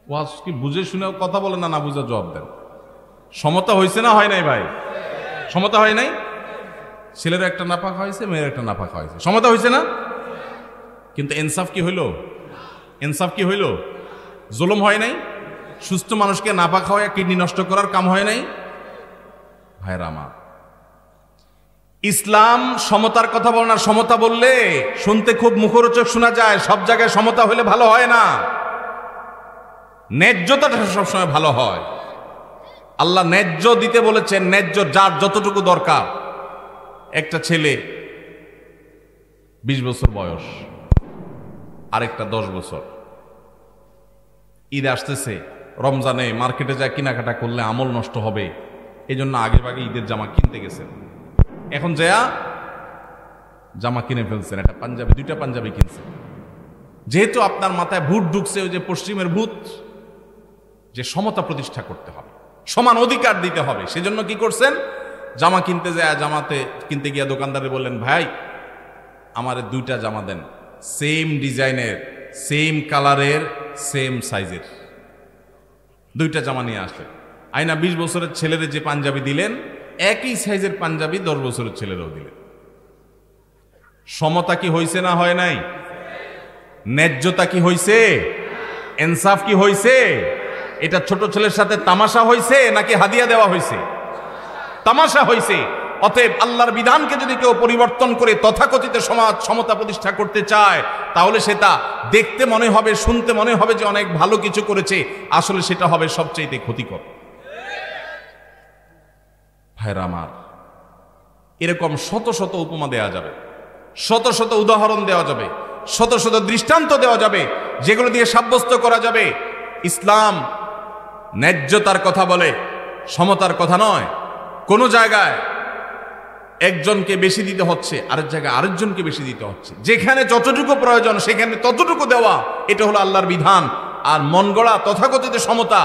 ওয়াজ কি বুঝে শুনে কথা বলেন, না বুঝে জবাব দেন। সমতা হয়েছে না হয় নাই ভাই? সমতা হয় নাই? ছেলের একটা নাপা খাওয়াইছে, মেয়ের একটা নাপা খাওয়াইছে, সমতা হয়েছে না? কিন্তু ইনসাফ কি হইল? ইনসাফ কি হইল? জুলুম হয় নাই? সুস্থ মানুষকে নাপা খাওয়ায় কিডনি নষ্ট করার কাম হয় নাই? ভাইরা আমার, ইসলাম সমতার কথা বলে না। সমতা বললে শুনতে খুব মুখরোচক শোনা যায়, সব জায়গায় সমতা হলে ভালো হয় না। ন্যায্যতাটা সবসময় ভালো হয়। আল্লাহ ন্যায্য দিতে বলেছেন, ন্যায্য যার যতটুকু দরকার। একটা ছেলে 20 বছর বয়স, আরেকটা 10 বছর। ঈদ আসতেছে, রমজানে মার্কেটে যায় কেনাকাটা করলে আমল নষ্ট হবে, এই জন্য আগে ভাগে ঈদের জামা কিনতে গেছেন। এখন যা জামা কিনে ফেলছেন, একটা পাঞ্জাবি, 2টা পাঞ্জাবি কিনছেন। যেহেতু আপনার মাথায় ভূত ঢুকছে, ওই যে পশ্চিমের ভূত, যে সমতা প্রতিষ্ঠা করতে হবে, সমান অধিকার দিতে হবে, সেজন্য কি করছেন? জামা কিনতে যায়, জামাতে কিনতে গিয়া দোকানদারে বললেন, ভাই আমারে 2টা জামা দেন, সেম ডিজাইনের, সেম কালারের, সেম সাইজের। 2টা জামা নিয়ে আসলেন। আইনা 20 বছরের ছেলের যে পাঞ্জাবি দিলেন, একই সাইজের পাঞ্জাবি 10 বছরের ছেলেরও দিলেন। সমতা কি হয়েছে না হয় নাই? ন্যায্যতা কি হয়েছে? ইনসাফ কি হয়েছে? এটা ছোট ছেলের সাথে তামাশা হয়েছে নাকি হাদিয়া দেওয়া হয়েছে? তামাশা হয়েছে। অতএব আল্লাহর বিধানকে যদি কেউ পরিবর্তন করে তথাকথিত সমাজ সমতা প্রতিষ্ঠা করতে চায়, তাহলে সেটা দেখতে মনে হবে, শুনতে মনে হবে যে অনেক ভালো কিছু করেছে, আসলে সেটা হবে সবচেয়ে ক্ষতিকর। ভাইরা আমার, এরকম শত শত উপমা দেওয়া যাবে, শত শত উদাহরণ দেওয়া যাবে, শত শত দৃষ্টান্ত দেওয়া যাবে, যেগুলো দিয়ে সাব্যস্ত করা যাবে ইসলাম ন্যায্যতার কথা বলে, সমতার কথা নয়। কোন জায়গায় একজনকে বেশি দিতে হচ্ছে, আরেক জায়গায় আরেকজনকে বেশি দিতে হচ্ছে। যেখানে যতটুকু প্রয়োজন সেখানে ততটুকু দেওয়া, এটা হলো আল্লাহর বিধান। আর মন গড়া তথাকথিত সমতা,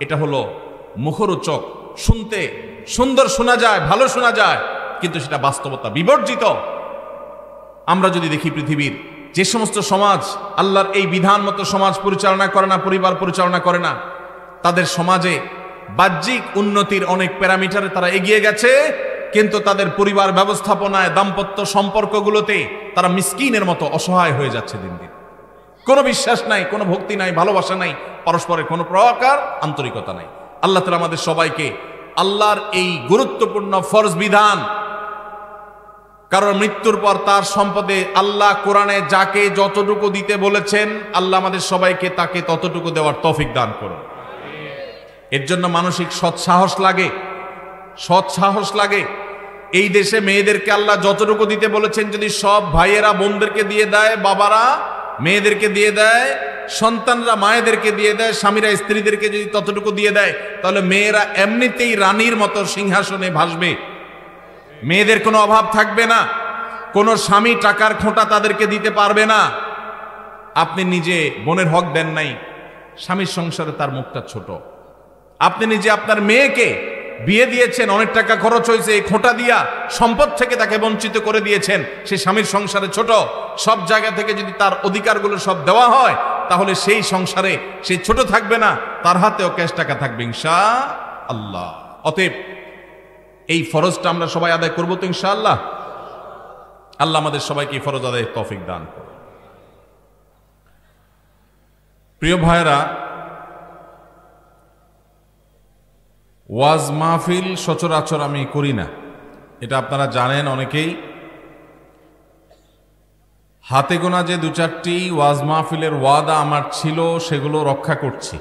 এটা হলো মুখরোচক, শুনতে সুন্দর শোনা যায়, ভালো শোনা যায়, কিন্তু সেটা বাস্তবতা বিবর্জিত। আমরা যদি দেখি পৃথিবীর যে সমস্ত সমাজ আল্লাহর এই বিধান মতো সমাজ পরিচালনা করে না, পরিবার পরিচালনা করে না, তাদের সমাজে বাহ্যিক উন্নতির অনেক প্যারামিটারে তারা এগিয়ে গেছে, কিন্তু তাদের পরিবার ব্যবস্থাপনায়, দাম্পত্য সম্পর্কগুলোতে তারা মিসকিনের মতো অসহায় হয়ে যাচ্ছে দিন দিন। কোনো বিশ্বাস নাই, কোনো ভক্তি নাই, ভালোবাসা নাই, পরস্পরের কোনো প্রকার আন্তরিকতা নাই। আল্লাহ তাআলা আমাদের সবাইকে আল্লাহর এই গুরুত্বপূর্ণ ফরজ বিধান, কারণ মৃত্যুর পর তার সম্পদে আল্লাহ কোরআনে যাকে যতটুকু দিতে বলেছেন, আল্লাহ আমাদের সবাইকে তাকে ততটুকু দেওয়ার তৌফিক দান করুন। এর জন্য মানসিক সৎসাহস লাগে, সৎসাহস লাগে। এই দেশে মেয়েদেরকে আল্লাহ যতটুকু দিতে বলেছেন, যদি সব ভাইয়েরা বোনদেরকে দিয়ে দেয়, বাবারা মেয়েদেরকে দিয়ে দেয়, সন্তানরা মায়েদেরকে দিয়ে দেয়, স্বামীরা স্ত্রীদেরকে যদি ততটুকু দিয়ে দেয়, তাহলে মেয়েরা এমনিতেই রানীর মতো সিংহাসনে ভাসবে, মেয়েদের কোনো অভাব থাকবে না, কোনো স্বামী টাকার খোঁটা তাদেরকে দিতে পারবে না। আপনি নিজে বোনের হক দেন নাই, স্বামীর সংসারে তার মুখটা ছোট। আপনি নিজে আপনার মেয়েকে বিয়ে দিয়েছেন, অনেক টাকা খরচ হয়েছে, এই খোঁটা দিয়া সম্পদ থেকে তাকে বঞ্চিত করে দিয়েছেন, সে স্বামীর সংসারে ছোট। সব জায়গা থেকে যদি তার অধিকারগুলো সব দেওয়া হয়, তাহলে সেই সংসারে সে ছোট থাকবে না, তার হাতেও ক্যাশ টাকা থাকবে ইনশাআল্লাহ। অতএব এই ফরজটা আমরা সবাই আদায় করবো তো ইনশাআল্লাহ। আল্লাহ আমাদের সবাইকে এই ফরজ আদায়ের তৌফিক দান করুন। প্রিয় ভাইরা, ওয়াজ মাহফিল সচরাচর আমি করি না, এটা আপনারা জানেন অনেকেই। হাতে গোনা যে দু চারটি ওয়াজ মাহফিলের ওয়াদা আমার ছিল, সেগুলো রক্ষা করছি।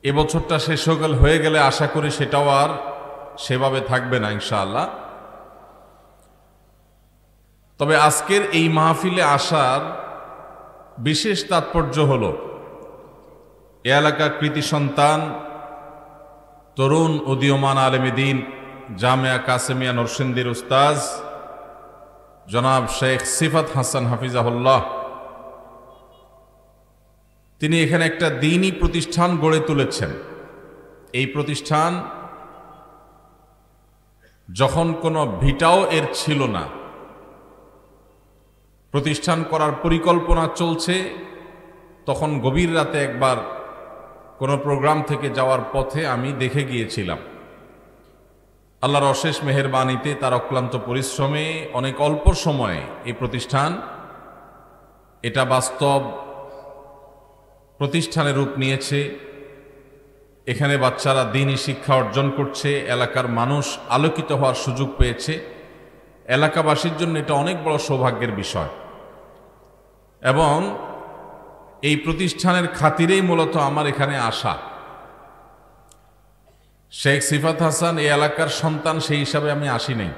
এবছরটা শেষ হয়ে গেলে আশা করি সেটাও আর সেভাবে থাকবে না ইনশাআল্লাহ। তবে আজকের এই মাহফিলে আসার বিশেষ তাৎপর্য হলো, এ এলাকার কৃতি সন্তান, তরুণ উদীয়মান আলেমে দ্বীন, জামিয়া কাসেমিয়া নরসিংদীর উস্তাজ জনাব শেখ সিফাত হাসান হাফিজাহুল্লাহ, তিনি এখানে একটা দ্বীনী প্রতিষ্ঠান গড়ে তুলেছেন। এই প্রতিষ্ঠান যখন কোনো ভিটাও এর ছিল না, প্রতিষ্ঠান করার পরিকল্পনা চলছে, তখন গভীর রাতে একবার কোনো প্রোগ্রাম থেকে যাওয়ার পথে আমি দেখে গিয়েছিলাম। আল্লাহর অশেষ মেহেরবানিতে, তার অক্লান্ত পরিশ্রমে অনেক অল্প সময়ে এই প্রতিষ্ঠান, এটা বাস্তব প্রতিষ্ঠানের রূপ নিয়েছে। এখানে বাচ্চারা দ্বীনী শিক্ষা অর্জন করছে, এলাকার মানুষ আলোকিত হওয়ার সুযোগ পেয়েছে। এলাকাবাসীর জন্য এটা অনেক বড় সৌভাগ্যের বিষয়, এবং এই প্রতিষ্ঠানের খাতিরেই মূলত আমার এখানে আসা। শেখ সিফাত হাসান এই এলাকার সন্তান, সেই হিসাবে আমি আসি নাই,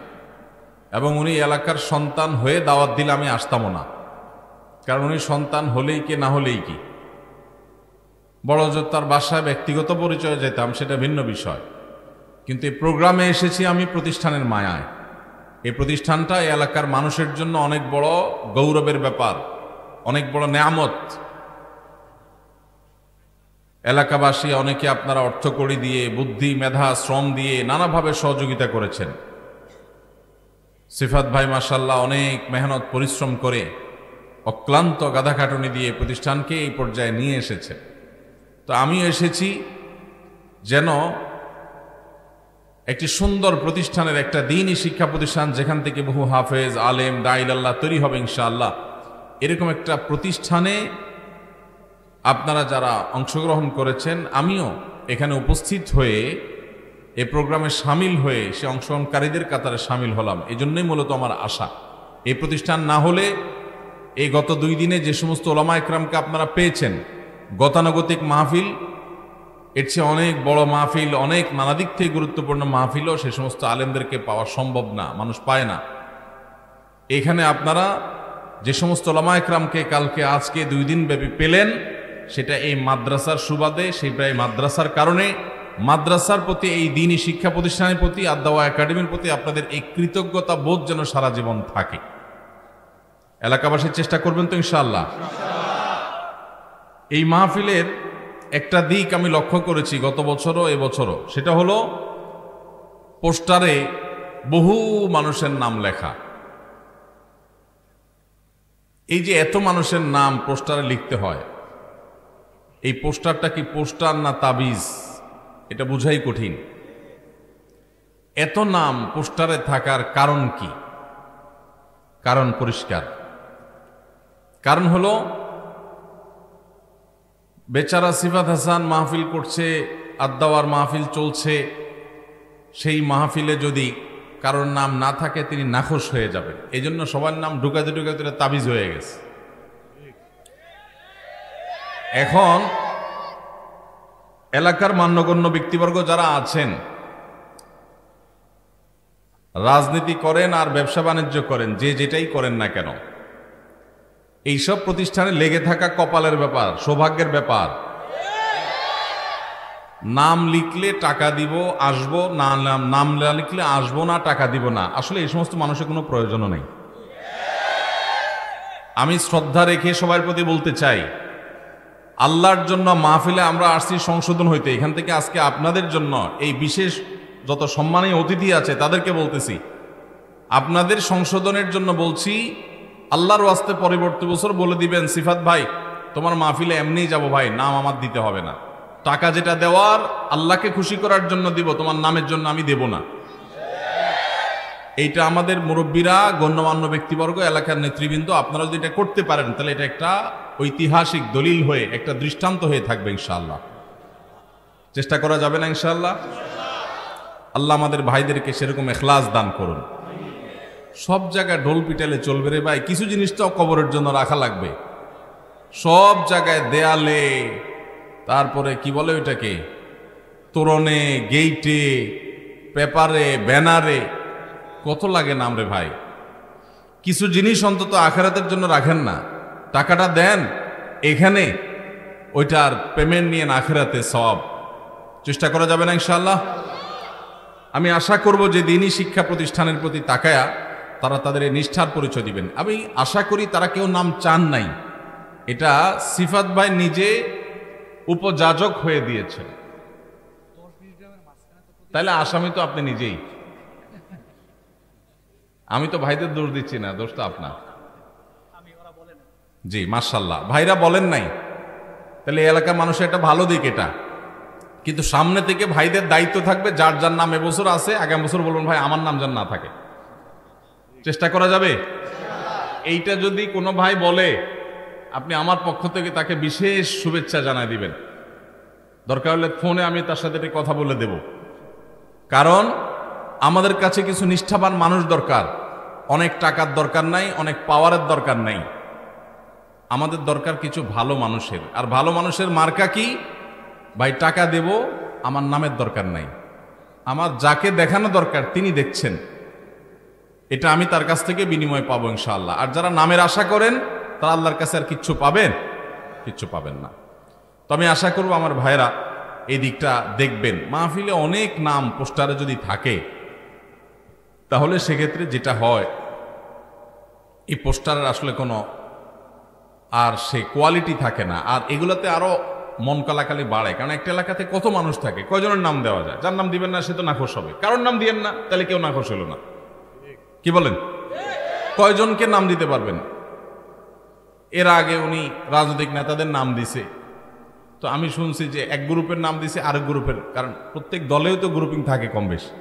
এবং উনি এলাকার সন্তান হয়ে দাওয়াত দিলে আমি আসতামও না, কারণ উনি সন্তান হলেই কি না হলেই কি, বড় জোর তার বাসায় ব্যক্তিগত পরিচয়ে যেতাম, সেটা ভিন্ন বিষয়। কিন্তু এই প্রোগ্রামে এসেছি আমি প্রতিষ্ঠানের মায়ায়। এই প্রতিষ্ঠানটা এই এলাকার মানুষের জন্য অনেক বড় গৌরবের ব্যাপার, অনেক বড় নেয়ামত। এলাকাবাসী অনেকে আপনারা অর্থকড়ি দিয়ে, বুদ্ধি, মেধা, শ্রম দিয়ে নানাভাবে সহযোগিতা করেছেন। সিফাত ভাই মাশাআল্লাহ অনেক মেহনত পরিশ্রম করে, অক্লান্ত গাদাখাটুনি দিয়ে প্রতিষ্ঠানকে এই পর্যায়ে নিয়ে এসেছে। তো আমিও এসেছি যেন একটি সুন্দর প্রতিষ্ঠানের, একটা দ্বীনী শিক্ষা প্রতিষ্ঠান, যেখান থেকে বহু হাফেজ, আলেম, দাঈল আল্লাহ তৈরি হবে ইনশাআল্লাহ, এরকম একটা প্রতিষ্ঠানে আপনারা যারা অংশগ্রহণ করেছেন, আমিও এখানে উপস্থিত হয়ে এই প্রোগ্রামে সামিল হয়ে সে অংশগ্রহণকারীদের কাতারে সামিল হলাম। এই জন্যই মূলত আমার আশা। এই প্রতিষ্ঠান না হলে এই গত 2 দিনে যে সমস্ত ওলামা একরামকে আপনারা পেয়েছেন, গতানুগতিক মাহফিল, এর চেয়ে অনেক বড় মাহফিল, অনেক নানা দিক থেকে গুরুত্বপূর্ণ মাহফিলও সে সমস্ত আলেমদেরকে পাওয়া সম্ভব না, মানুষ পায় না। এখানে আপনারা যে সমস্ত ওলামা একরামকে কালকে আজকে 2 দিন ব্যাপী পেলেন, সেটা এই মাদ্রাসার সুবাদে, সেটা এই মাদ্রাসার কারণে, মাদ্রাসার প্রতি, এই দ্বীনী শিক্ষা প্রতিষ্ঠানের প্রতি, আদ-দাওয়া একাডেমির প্রতি আপনাদের এই কৃতজ্ঞতা বোধ যেন সারা জীবন থাকে। এলাকাবাসীর চেষ্টা করবেন তো ইনশাআল্লাহ। এই মাহফিলের একটা দিক আমি লক্ষ্য করেছি গত বছরও এবছরও, সেটা হলো পোস্টারে বহু মানুষের নাম লেখা। এই যে এত মানুষের নাম পোস্টারে লিখতে হয়, এই পোস্টারটা কি পোস্টার না তাবিজ, এটা বোঝাই কঠিন। এত নাম পোস্টারে থাকার কারণ কি? কারণ পরিষ্কার। কারণ হলো, বেচারা সিফাত হাসান মাহফিল করছে, আদ-দাওয়ার মাহফিল চলছে, সেই মাহফিলে যদি কারোর নাম না থাকে তিনি নাখোশ হয়ে যাবেন। এই জন্য সবার নাম ঢুকাতে ঢুকাতে তাবিজ হয়ে গেছে। এখন এলাকার মান্যগণ্য ব্যক্তিবর্গ যারা আছেন, রাজনীতি করেন আর ব্যবসা বাণিজ্য করেন, যে যেটাই করেন না কেন, এইসব প্রতিষ্ঠানে লেগে থাকা কপালের ব্যাপার, সৌভাগ্যের ব্যাপার। নাম লিখলে টাকা দিব আসবো না, নাম না লিখলে আসবো না, টাকা দিব না, আসলে এই সমস্ত মানুষের কোনো প্রয়োজনও নেই। আমি শ্রদ্ধা রেখে সবার প্রতি বলতে চাই, আল্লাহর জন্য মাহফিলে আমরা আসছি সংশোধন হইতে। এখান থেকে আজকে আপনাদের জন্য এই বিশেষ যত সম্মানীয় অতিথি আছে তাদেরকে বলতেছি, আপনাদের সংশোধনের জন্য বলছি, আল্লাহর ওয়াস্তে পরবর্তী বছর বলে দিবেন, সিফাত ভাই তোমার মাহফিলে এমনিই যাব ভাই, নাম আমার দিতে হবে না, টাকা যেটা দেওয়ার আল্লাহকে খুশি করার জন্য দিব, তোমার নামের জন্য আমি দেব না। এইটা আমাদের মুরব্বীরা, গণ্যমান্য ব্যক্তিবর্গ, এলাকার নেতৃবৃন্দ, আপনারা যদি এটা করতে পারেন তাহলে এটা একটা ঐতিহাসিক দলিল হয়ে, একটা দৃষ্টান্ত হয়ে থাকবে ইনশাআল্লাহ। চেষ্টা করা যাবে না ইনশাআল্লাহ? আল্লাহ আমাদের ভাইদেরকে সেরকম ইখলাস দান করুন। সব জায়গায় ঢোল পিটালে চলবে রে ভাই, কিছু জিনিসটাও কবরের জন্য রাখা লাগবে। সব জায়গায় দেয়ালে, তারপরে কি বলে ওইটাকে, তোরণে, গেইটে, পেপারে, ব্যানারে, কত লাগে নাম রে ভাই। কিছু জিনিস অন্তত আখিরাতের জন্য রাখেন না, টাকাটা দেন এখানে, ওইটার পেমেন্ট নিয়ে আখিরাতে সব। চেষ্টা করা যাবে না ইনশাআল্লাহ? আমি আশা করব যে দিনী শিক্ষা প্রতিষ্ঠানের প্রতি তাকায়া তারা তাদের এই নিষ্ঠার পরিচয় দিবেন। আমি আশা করি তারা কেউ নাম চান নাই, এটা সিফাত ভাই নিজে উপযাজক হয়ে দিয়েছেন। তাহলে আসামি তো আপনি নিজেই। আমি তো ভাইদের দোষ দিচ্ছি না, দোষ তো আপনার। জি মাশাআল্লাহ, ভাইরা বলেন নাই, তাহলে এই এলাকার মানুষের একটা ভালো দিক এটা। কিন্তু সামনে থেকে ভাইদের দায়িত্ব থাকবে, যার যার নাম এবছর আছে আগামী বছর বলবেন ভাই আমার নাম যেন না থাকে। চেষ্টা করা যাবে? এইটা যদি কোনো ভাই বলে, আপনি আমার পক্ষ থেকে তাকে বিশেষ শুভেচ্ছা জানাই দিবেন। দরকার হলে ফোনে আমি তার সাথে একটা কথা বলে দেব। কারণ আমাদের কাছে কিছু নিষ্ঠাবান মানুষ দরকার। অনেক টাকার দরকার নাই, অনেক পাওয়ারের দরকার নাই, আমাদের দরকার কিছু ভালো মানুষের। আর ভালো মানুষের মার্কা কি ভাই? টাকা দেব, আমার নামের দরকার নাই, আমার যাকে দেখানো দরকার তিনি দেখছেন, এটা আমি তার কাছ থেকে বিনিময় পাবো ইনশাআল্লাহ। আর যারা নামের আশা করেন তারা আল্লাহর কাছে আর কিচ্ছু পাবেন? কিচ্ছু পাবেন না। তো আমি আশা করব আমার ভাইরা এই দিকটা দেখবেন। মাহফিলে অনেক নাম পোস্টারে যদি থাকে তাহলে সেক্ষেত্রে যেটা হয়, এই পোস্টারের আসলে কোনো আর সে কোয়ালিটি থাকে না, আর এগুলোতে আরো মন কালাকালি বাড়ে। কারণ একটা এলাকাতে কত মানুষ থাকে, কয়জনের নাম দেওয়া যায়? যার নাম দিবেন না সে তো নাখোশ হবে। কারোর নাম দিয়েন না, তাহলে কেউ নাখোশ হলো না। কি বলেন? কয়জনকে নাম দিতে পারবেন? এর আগে উনি রাজনৈতিক নেতাদের নাম দিছে, তো আমি শুনছি যে এক গ্রুপের নাম দিছে আরেক গ্রুপের, কারণ প্রত্যেক দলেও তো গ্রুপিং থাকে কম বেশি।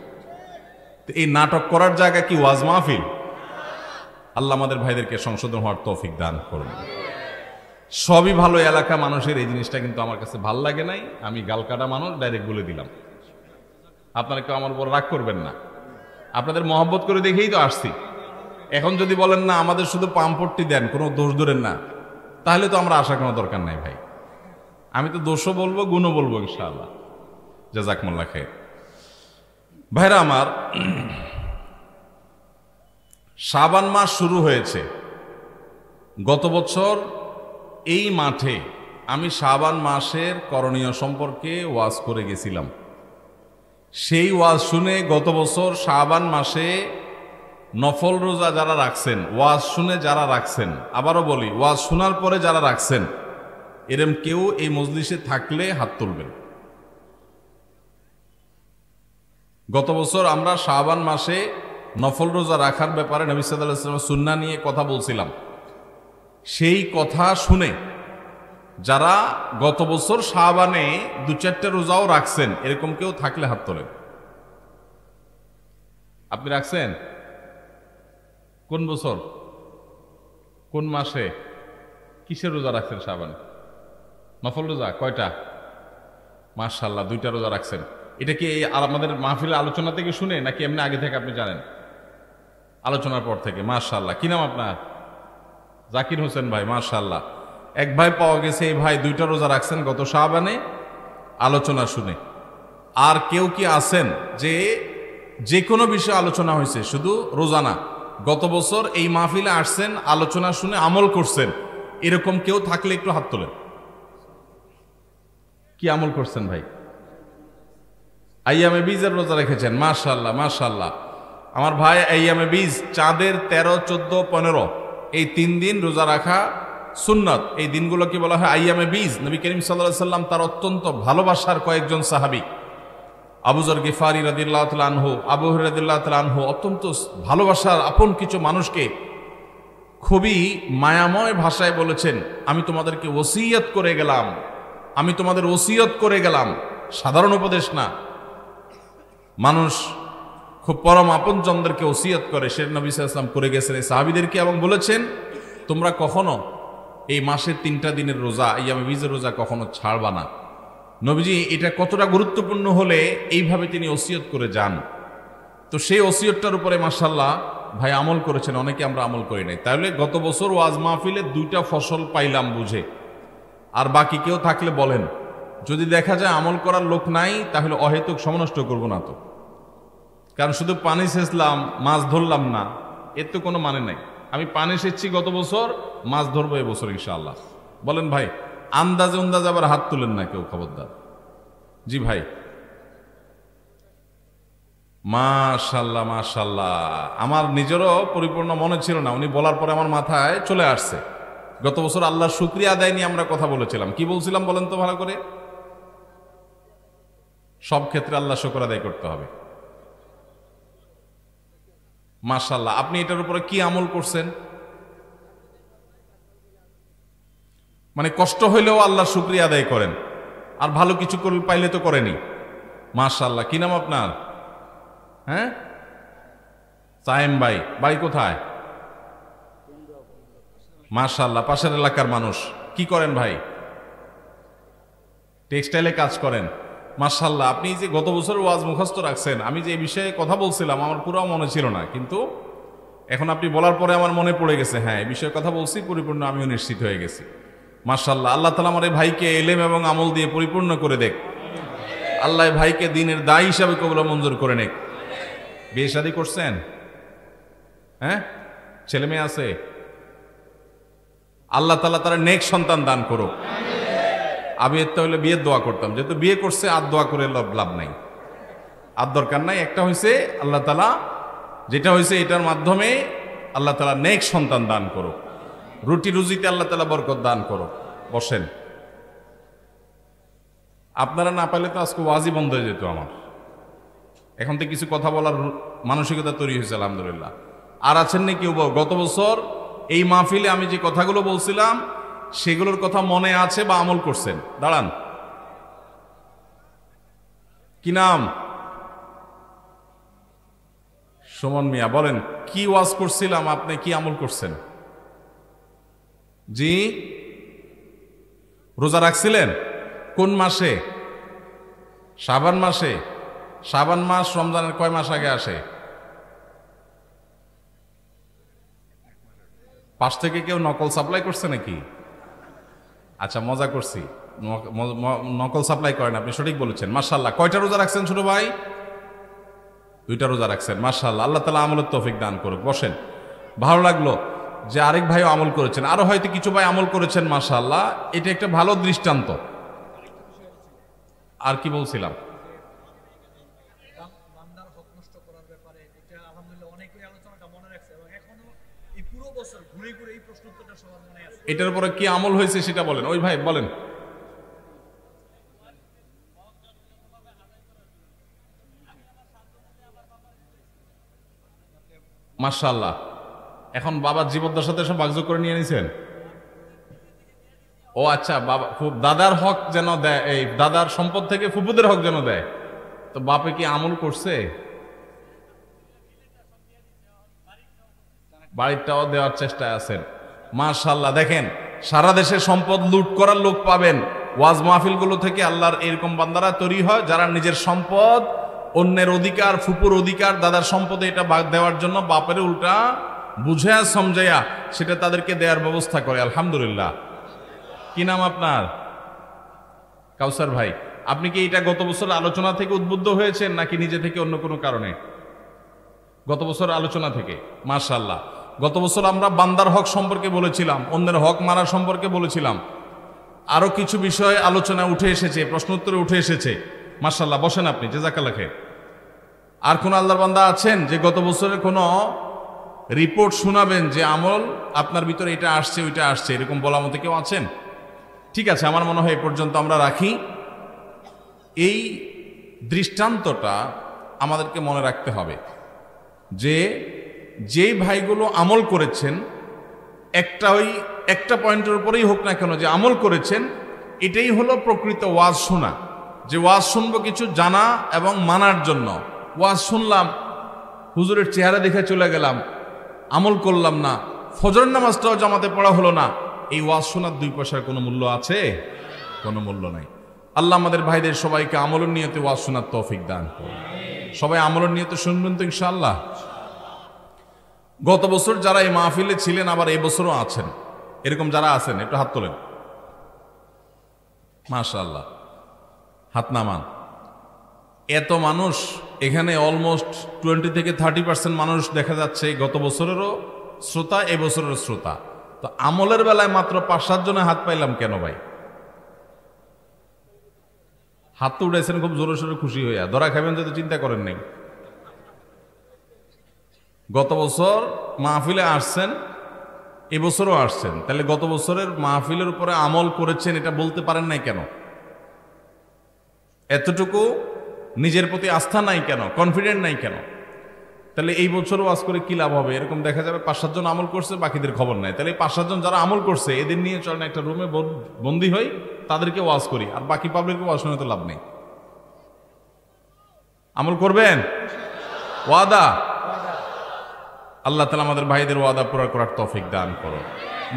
তো এই নাটক করার জায়গা কি ওয়াজ মাহফিল? আল্লাহ আমাদের ভাইদেরকে সংশোধন হওয়ার তৌফিক দান করুন। সবই ভালো এলাকা মানুষের, এই জিনিসটা কিন্তু আমার কাছে ভাল লাগে নাই। আমি গালকাটা মানুষ, ডাইরেক্ট বলে দিলাম। আপনারা কেউ আমার উপর রাগ করবেন না, আপনাদের মহব্বত করে দেখেই তো আসছি। এখন যদি বলেন না আমাদের শুধু পাম্পট্টি দেন, কোনো দোষ ধরেন না, তাহলে তো আমরা আসার কোনো দরকার নাই ভাই। আমি তো দোষও বলবো, গুণও বলবো ইনশাআল্লাহ। জাযাকুমুল্লাহ খাইর। ভাইরা আমার, শাবান মাস শুরু হয়েছে। গত বছর এই মাঠে আমি শাবান মাসের করণীয় সম্পর্কে ওয়াজ করে গেছিলাম। সেই ওয়াজ শুনে গত বছর শাবান মাসে নফল রোজা যারা রাখছেন, ওয়াজ শুনে যারা রাখছেন, আবারও বলি ওয়াজ শোনার পরে যারা রাখছেন, এরম কেউ এই মজলিসে থাকলে হাত তুলবেন। গত বছর আমরা শাবান মাসে নফল রোজা রাখার ব্যাপারে নবী সাল্লাল্লাহু আলাইহি ওয়াসাল্লামের সুন্নাহ নিয়ে কথা বলছিলাম। সেই কথা শুনে যারা গত বছর শাবানে 2-4টা রোজাও রাখছেন, এরকম কেউ থাকলে হাত তোলেন। আপনি রাখছেন? কোন বছর, কোন মাসে, কিসের রোজা রাখছেন? শাবানে নফল রোজা কয়টা? মাশাআল্লাহ, 2টা রোজা রাখছেন। এটা কি আমাদের মাহফিলের আলোচনা থেকে শুনে নাকি এমনি আগে থেকে আপনি জানেন? আলোচনার পর থেকে। মাশাআল্লাহ। কি নাম আপনার? জাকির হোসেন ভাই, মাশাআল্লাহ। এক ভাই পাওয়া গেছে, এই ভাই 2টা রোজা রাখছেন গত শাবানে আলোচনা শুনে। আর কেউ কি আছেন যে কোনো বিষয়ে আলোচনা হয়েছে, শুধু রোজা না, গত বছর এই মাহফিলে আসছেন, আলোচনা শুনে আমল করছেন, এরকম কেউ থাকলে একটু হাত তোলেন। কি আমল করছেন ভাই? আইয়ামে বীজের রোজা রেখেছেন, মাশাআল্লাহ মাশাআল্লাহ। আমার ভাই আইয়ামে বীজ, চাঁদের 13, 14, 15 এই 3 দিন রোজা রাখা সুন্নাত। এই দিনগুলোকে বলা হয় আইয়ামে বীজ। নবী করিম সাল্লাল্লাহু আলাইহি সাল্লাম তার অত্যন্ত ভালোবাসার কয়েকজন সাহাবী, আবু যর গিফারি রাদিয়াল্লাহু তাআলা আনহু, আবু হুরায়রা রাদিয়াল্লাহু তাআলা আনহু, অত্যন্ত ভালোবাসার আপন কিছু মানুষকে খুবই মায়াময় ভাষায় বলেছেন, আমি তোমাদেরকে ওসিয়ত করে গেলাম, আমি তোমাদের ওসিয়ত করে গেলাম। সাধারণ উপদেশ না, মানুষ খুব পরম আপনজনদেরকে ওসিয়ত করে, সে নবী সাল্লাল্লাহু আলাইহি ওয়াসাল্লাম করে গেছেন এই সাহাবীদেরকে, এবং বলেছেন তোমরা কখনো এই মাসের 3টা দিনের রোজা, আইয়ামে বীজের রোজা কখনো ছাড়বা না। নবীজি এটা কতটা গুরুত্বপূর্ণ হলে এইভাবে তিনি ওসিয়ত করে যান। তো সেই ওসিয়তটার উপরে মাশাআল্লাহ ভাই আমল করেছেন, অনেকে আমরা আমল করি নাই। তাহলে গত বছর ওয়াজ মাহফিলে 2টা ফসল পাইলাম বুঝে। আর বাকি কেউ থাকলে বলেন, যদি দেখা যায় আমল করার লোক নাই তাহলে অহেতুক সময় নষ্ট করব না তো। কারণ শুধু পানি সেচলাম, মাছ ধরলাম না, এর তো কোনো মানে নাই। আমি পানি সেচছি গত বছর, মাছ ধরবো এবছর ইনশাআল্লাহ। বলেন ভাই, আন্দাজে আন্দাজে আবার হাত তুলেন না কেউ, খবরদার। জি ভাই, মাশাআল্লাহ মাশাআল্লাহ। আমার নিজেরও পরিপূর্ণ মনে ছিল না, উনি বলার পরে আমার মাথায় চলে আসছে। গত বছর আল্লাহর শুকরিয়া আদায় নিয়ে আমরা কথা বলেছিলাম। কি বলছিলাম বলেন তো ভালো করে? সব ক্ষেত্রে আল্লাহ শুকর আদায় করতে হবে। মাশাআল্লাহ, আপনি এটার উপরে কি আমল করছেন? মানে কষ্ট হইলেও আল্লাহর শুকরিয়া আদায় করেন, আর ভালো কিছু পাইলে তো করেনি। মাশাআল্লাহ। কি নাম আপনার? হ্যাঁ, সায়েম ভাই। বাড়ি কোথায়? মাশাআল্লাহ, পাশের এলাকার মানুষ। কি করেন ভাই? টেক্সটাইলে কাজ করেন। মাশাআল্লাহ, আপনি যে গত বছর ওয়াজ মুখস্থ রাখছেন, আমি যে এই বিষয়ে কথা বলছিলাম আমার পুরো মনে ছিল না, কিন্তু এখন আপনি বলার পরে আমার মনে পড়ে গেছে, হ্যাঁ এই বিষয়ে কথা বলছি, পরিপূর্ণ আমিও নিশ্চিত হয়ে গেছি। মাশাআল্লাহ, আল্লাহ তাআলা আমার এই ভাইকে ইলম এবং আমল দিয়ে পরিপূর্ণ করে দেখ। আল্লাহ ভাইকে দ্বীনের দায়ী হিসাবে কবুল মঞ্জুর করে নেক। বিয়ে শাদী করছেন? হ্যাঁ, ছেলে মেয়ে আছে? আল্লাহ তাআলা তারা নেক সন্তান দান করুক। আমি এর তাহলে বিয়ের দোয়া করতাম, যেহেতু বিয়ে করছে আর দোয়া করে লাভ নাই, আর দরকার নাই। একটা হয়েছে আল্লাহ তাআলা, যেটা হয়েছে এটার মাধ্যমে আল্লাহ তাআলা নেক সন্তান দান করুক, রুটি রুজিতে আল্লাহ তাআলা বরকত দান করুক। বসেন। আপনারা না পাইলে তো আজকে ওয়াজই বন্ধ হয়ে যেত আমার। এখন তো কিছু কথা বলার মানসিকতা তৈরি হয়েছে আলহামদুলিল্লাহ। আর আছেন নাকি কেউ? গত বছর এই মাহফিলে আমি যে কথাগুলো বলছিলাম সেগুলোর কথা মনে আছে বা আমল করছেন? দাঁড়ান, কি নাম? সুমন মিয়া। বলেন কি ওয়াজ করছিলাম, আপনি কি আমল করছেন? জি, রোজা রাখছিলেন কোন মাসে? শাবান মাসে। শাবান মাস রমজানের কয় মাস আগে আসে? পাশ থেকে কেউ নকল সাপ্লাই করছে নাকি? আচ্ছা, মজা করছি, নকল সাপ্লাই করেন, আপনি সঠিক বলেছেন। মাশাআল্লাহ। কয়টা রোজা রাখছেন ছোট ভাই? 2টা রোজা রাখছেন। মাশাআল্লাহ, আল্লাহ তাআলা আমলের তৌফিক দান করুক। বসেন। ভালো লাগলো যে আরেক ভাইও আমল করেছেন, আরো হয়তো কিছু ভাই আমল করেছেন। মাশাআল্লাহ, এটা একটা ভালো দৃষ্টান্ত। আর কি বলছিলাম? এটার উপরে কি আমল হয়েছে সেটা বলেন। ওই ভাই বলেন। মাশাআল্লাহ, এখন বাবার জীবদ্দশাতে সব ভাগযোগ করে নিয়ে নিছেন? ও আচ্ছা, বাবা দাদার হক যেন দেয়, এই দাদার সম্পদ থেকে ফুপুদের হক যেন দেয়। তো বাপে কি আমল করছে? বাড়িটাও দেওয়ার চেষ্টায় আছেন। মাশাআল্লাহ। দেখেন, সারা দেশে সম্পদ লুট করার লোক পাবেন, ওয়াজ মাহফিলগুলো থেকে আল্লাহর এরকম বান্দারা তৈরি হয় যারা নিজের সম্পদ, অন্যের অধিকার, ফুপুর অধিকার, দাদার সম্পদে এটা ভাগ দেওয়ার জন্য বাপের উল্টা বুঝায়া সমঝাইয়া সেটা তাদেরকে দেওয়ার ব্যবস্থা করে। আলহামদুলিল্লাহ। কি নাম আপনার? কাউসার ভাই। আপনি কি এটা গত বছর আলোচনা থেকে উদ্বুদ্ধ হয়েছেন নাকি নিজে থেকে অন্য কোনো কারণে? গত বছর আলোচনা থেকে। মাশাআল্লাহ। গত বছর আমরা বান্দার হক সম্পর্কে বলেছিলাম, অন্যের হক মারা সম্পর্কে বলেছিলাম, আরো কিছু বিষয় আলোচনায় উঠে এসেছে, প্রশ্ন উত্তরে উঠে এসেছে। মাশাআল্লাহ, বসেন আপনি, জাযাকাল্লাহ খাইর। আর কোন আল্লাহর বান্দা আছেন যে গত বছরের কোনো রিপোর্ট শোনাবেন যে আমল আপনার ভিতরে এটা আসছে ওইটা আসছে, এরকম বলার মতো কেউ আছেন? ঠিক আছে, আমার মনে হয় এই পর্যন্ত আমরা রাখি। এই দৃষ্টান্তটা আমাদেরকে মনে রাখতে হবে যে যেই ভাইগুলো আমল করেছেন, একটা পয়েন্টের উপরেই হোক না কেন, যে আমল করেছেন, এটাই হলো প্রকৃত ওয়াজ শোনা। যে ওয়াজ শুনবো কিছু জানা এবং মানার জন্য। ওয়াজ শুনলাম, হুজুরের চেহারা দেখে চলে গেলাম, আমল করলাম না, ফজর নামাজটাও জামাতে পড়া হলো না, এই ওয়াজ শোনার 2 পয়সার কোনো মূল্য আছে? কোনো মূল্য নাই। আল্লাহ আমাদের ভাইদের সবাইকে আমলের নিয়তে ওয়াজ শোনার তৌফিক দান করুন। সবাই আমলের নিয়তে শুনবেন তো ইনশাআল্লাহ? গত বছর যারা এই মাহফিলে ছিলেন, আবার এই বছরও আছেন, এরকম যারা আছেন একটু হাত তোলেন। মাশাআল্লাহ, হাত নামান। এত মানুষ এখানে, অলমোস্ট 20 থেকে 30% মানুষ দেখা যাচ্ছে গত বছরেরও শ্রোতা, এ বছরেরও শ্রোতা। তো আমলের বেলায় মাত্র 5-7 জনে হাত পাইলাম কেন ভাই? হাত তো উঠেছেন খুব জোরে সোরে খুশি হইয়া, ধরা খাবেন যদি চিন্তা করেন নাই। গত বছর মাহফিলে আসছেন, এবছরও আসছেন, তাহলে গত বছরের মাহফিলের উপরে আমল করেছেন এটা বলতে পারেন নাই কেন? এতটুকু নিজের প্রতি আস্থা নাই কেন? কনফিডেন্ট নাই কেন? তাহলে এই বছরও ওয়াজ করে কি লাভ হবে? এরকম দেখা যাবে 5-7 জন আমল করছে, বাকিদের খবর নাই। তাহলে 5-7 জন যারা আমল করছে এদের নিয়ে চলেন একটা রুমে বন্দী হই, তাদেরকে ওয়াজ করি, আর বাকি পাবলিককে ওয়াজ শুনে তো লাভ নেই। আমল করবেন? ওয়াদা? আল্লাহ তাআলা আমাদের ভাইদের ওয়াদা পুরা করার তৌফিক দান করো।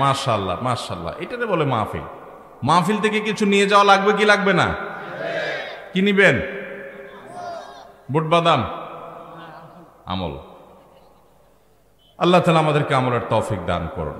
মাশাআল্লাহ, মাশাআল্লাহ। এটাতে বলে মাহফিল। মাহফিল থেকে কিছু নিয়ে যাওয়া লাগবে কি লাগবে না? কি নিবেন? বুট বাদাম? আমল। আল্লাহ তাআলা আমাদেরকে আমলের তৌফিক দান করুন।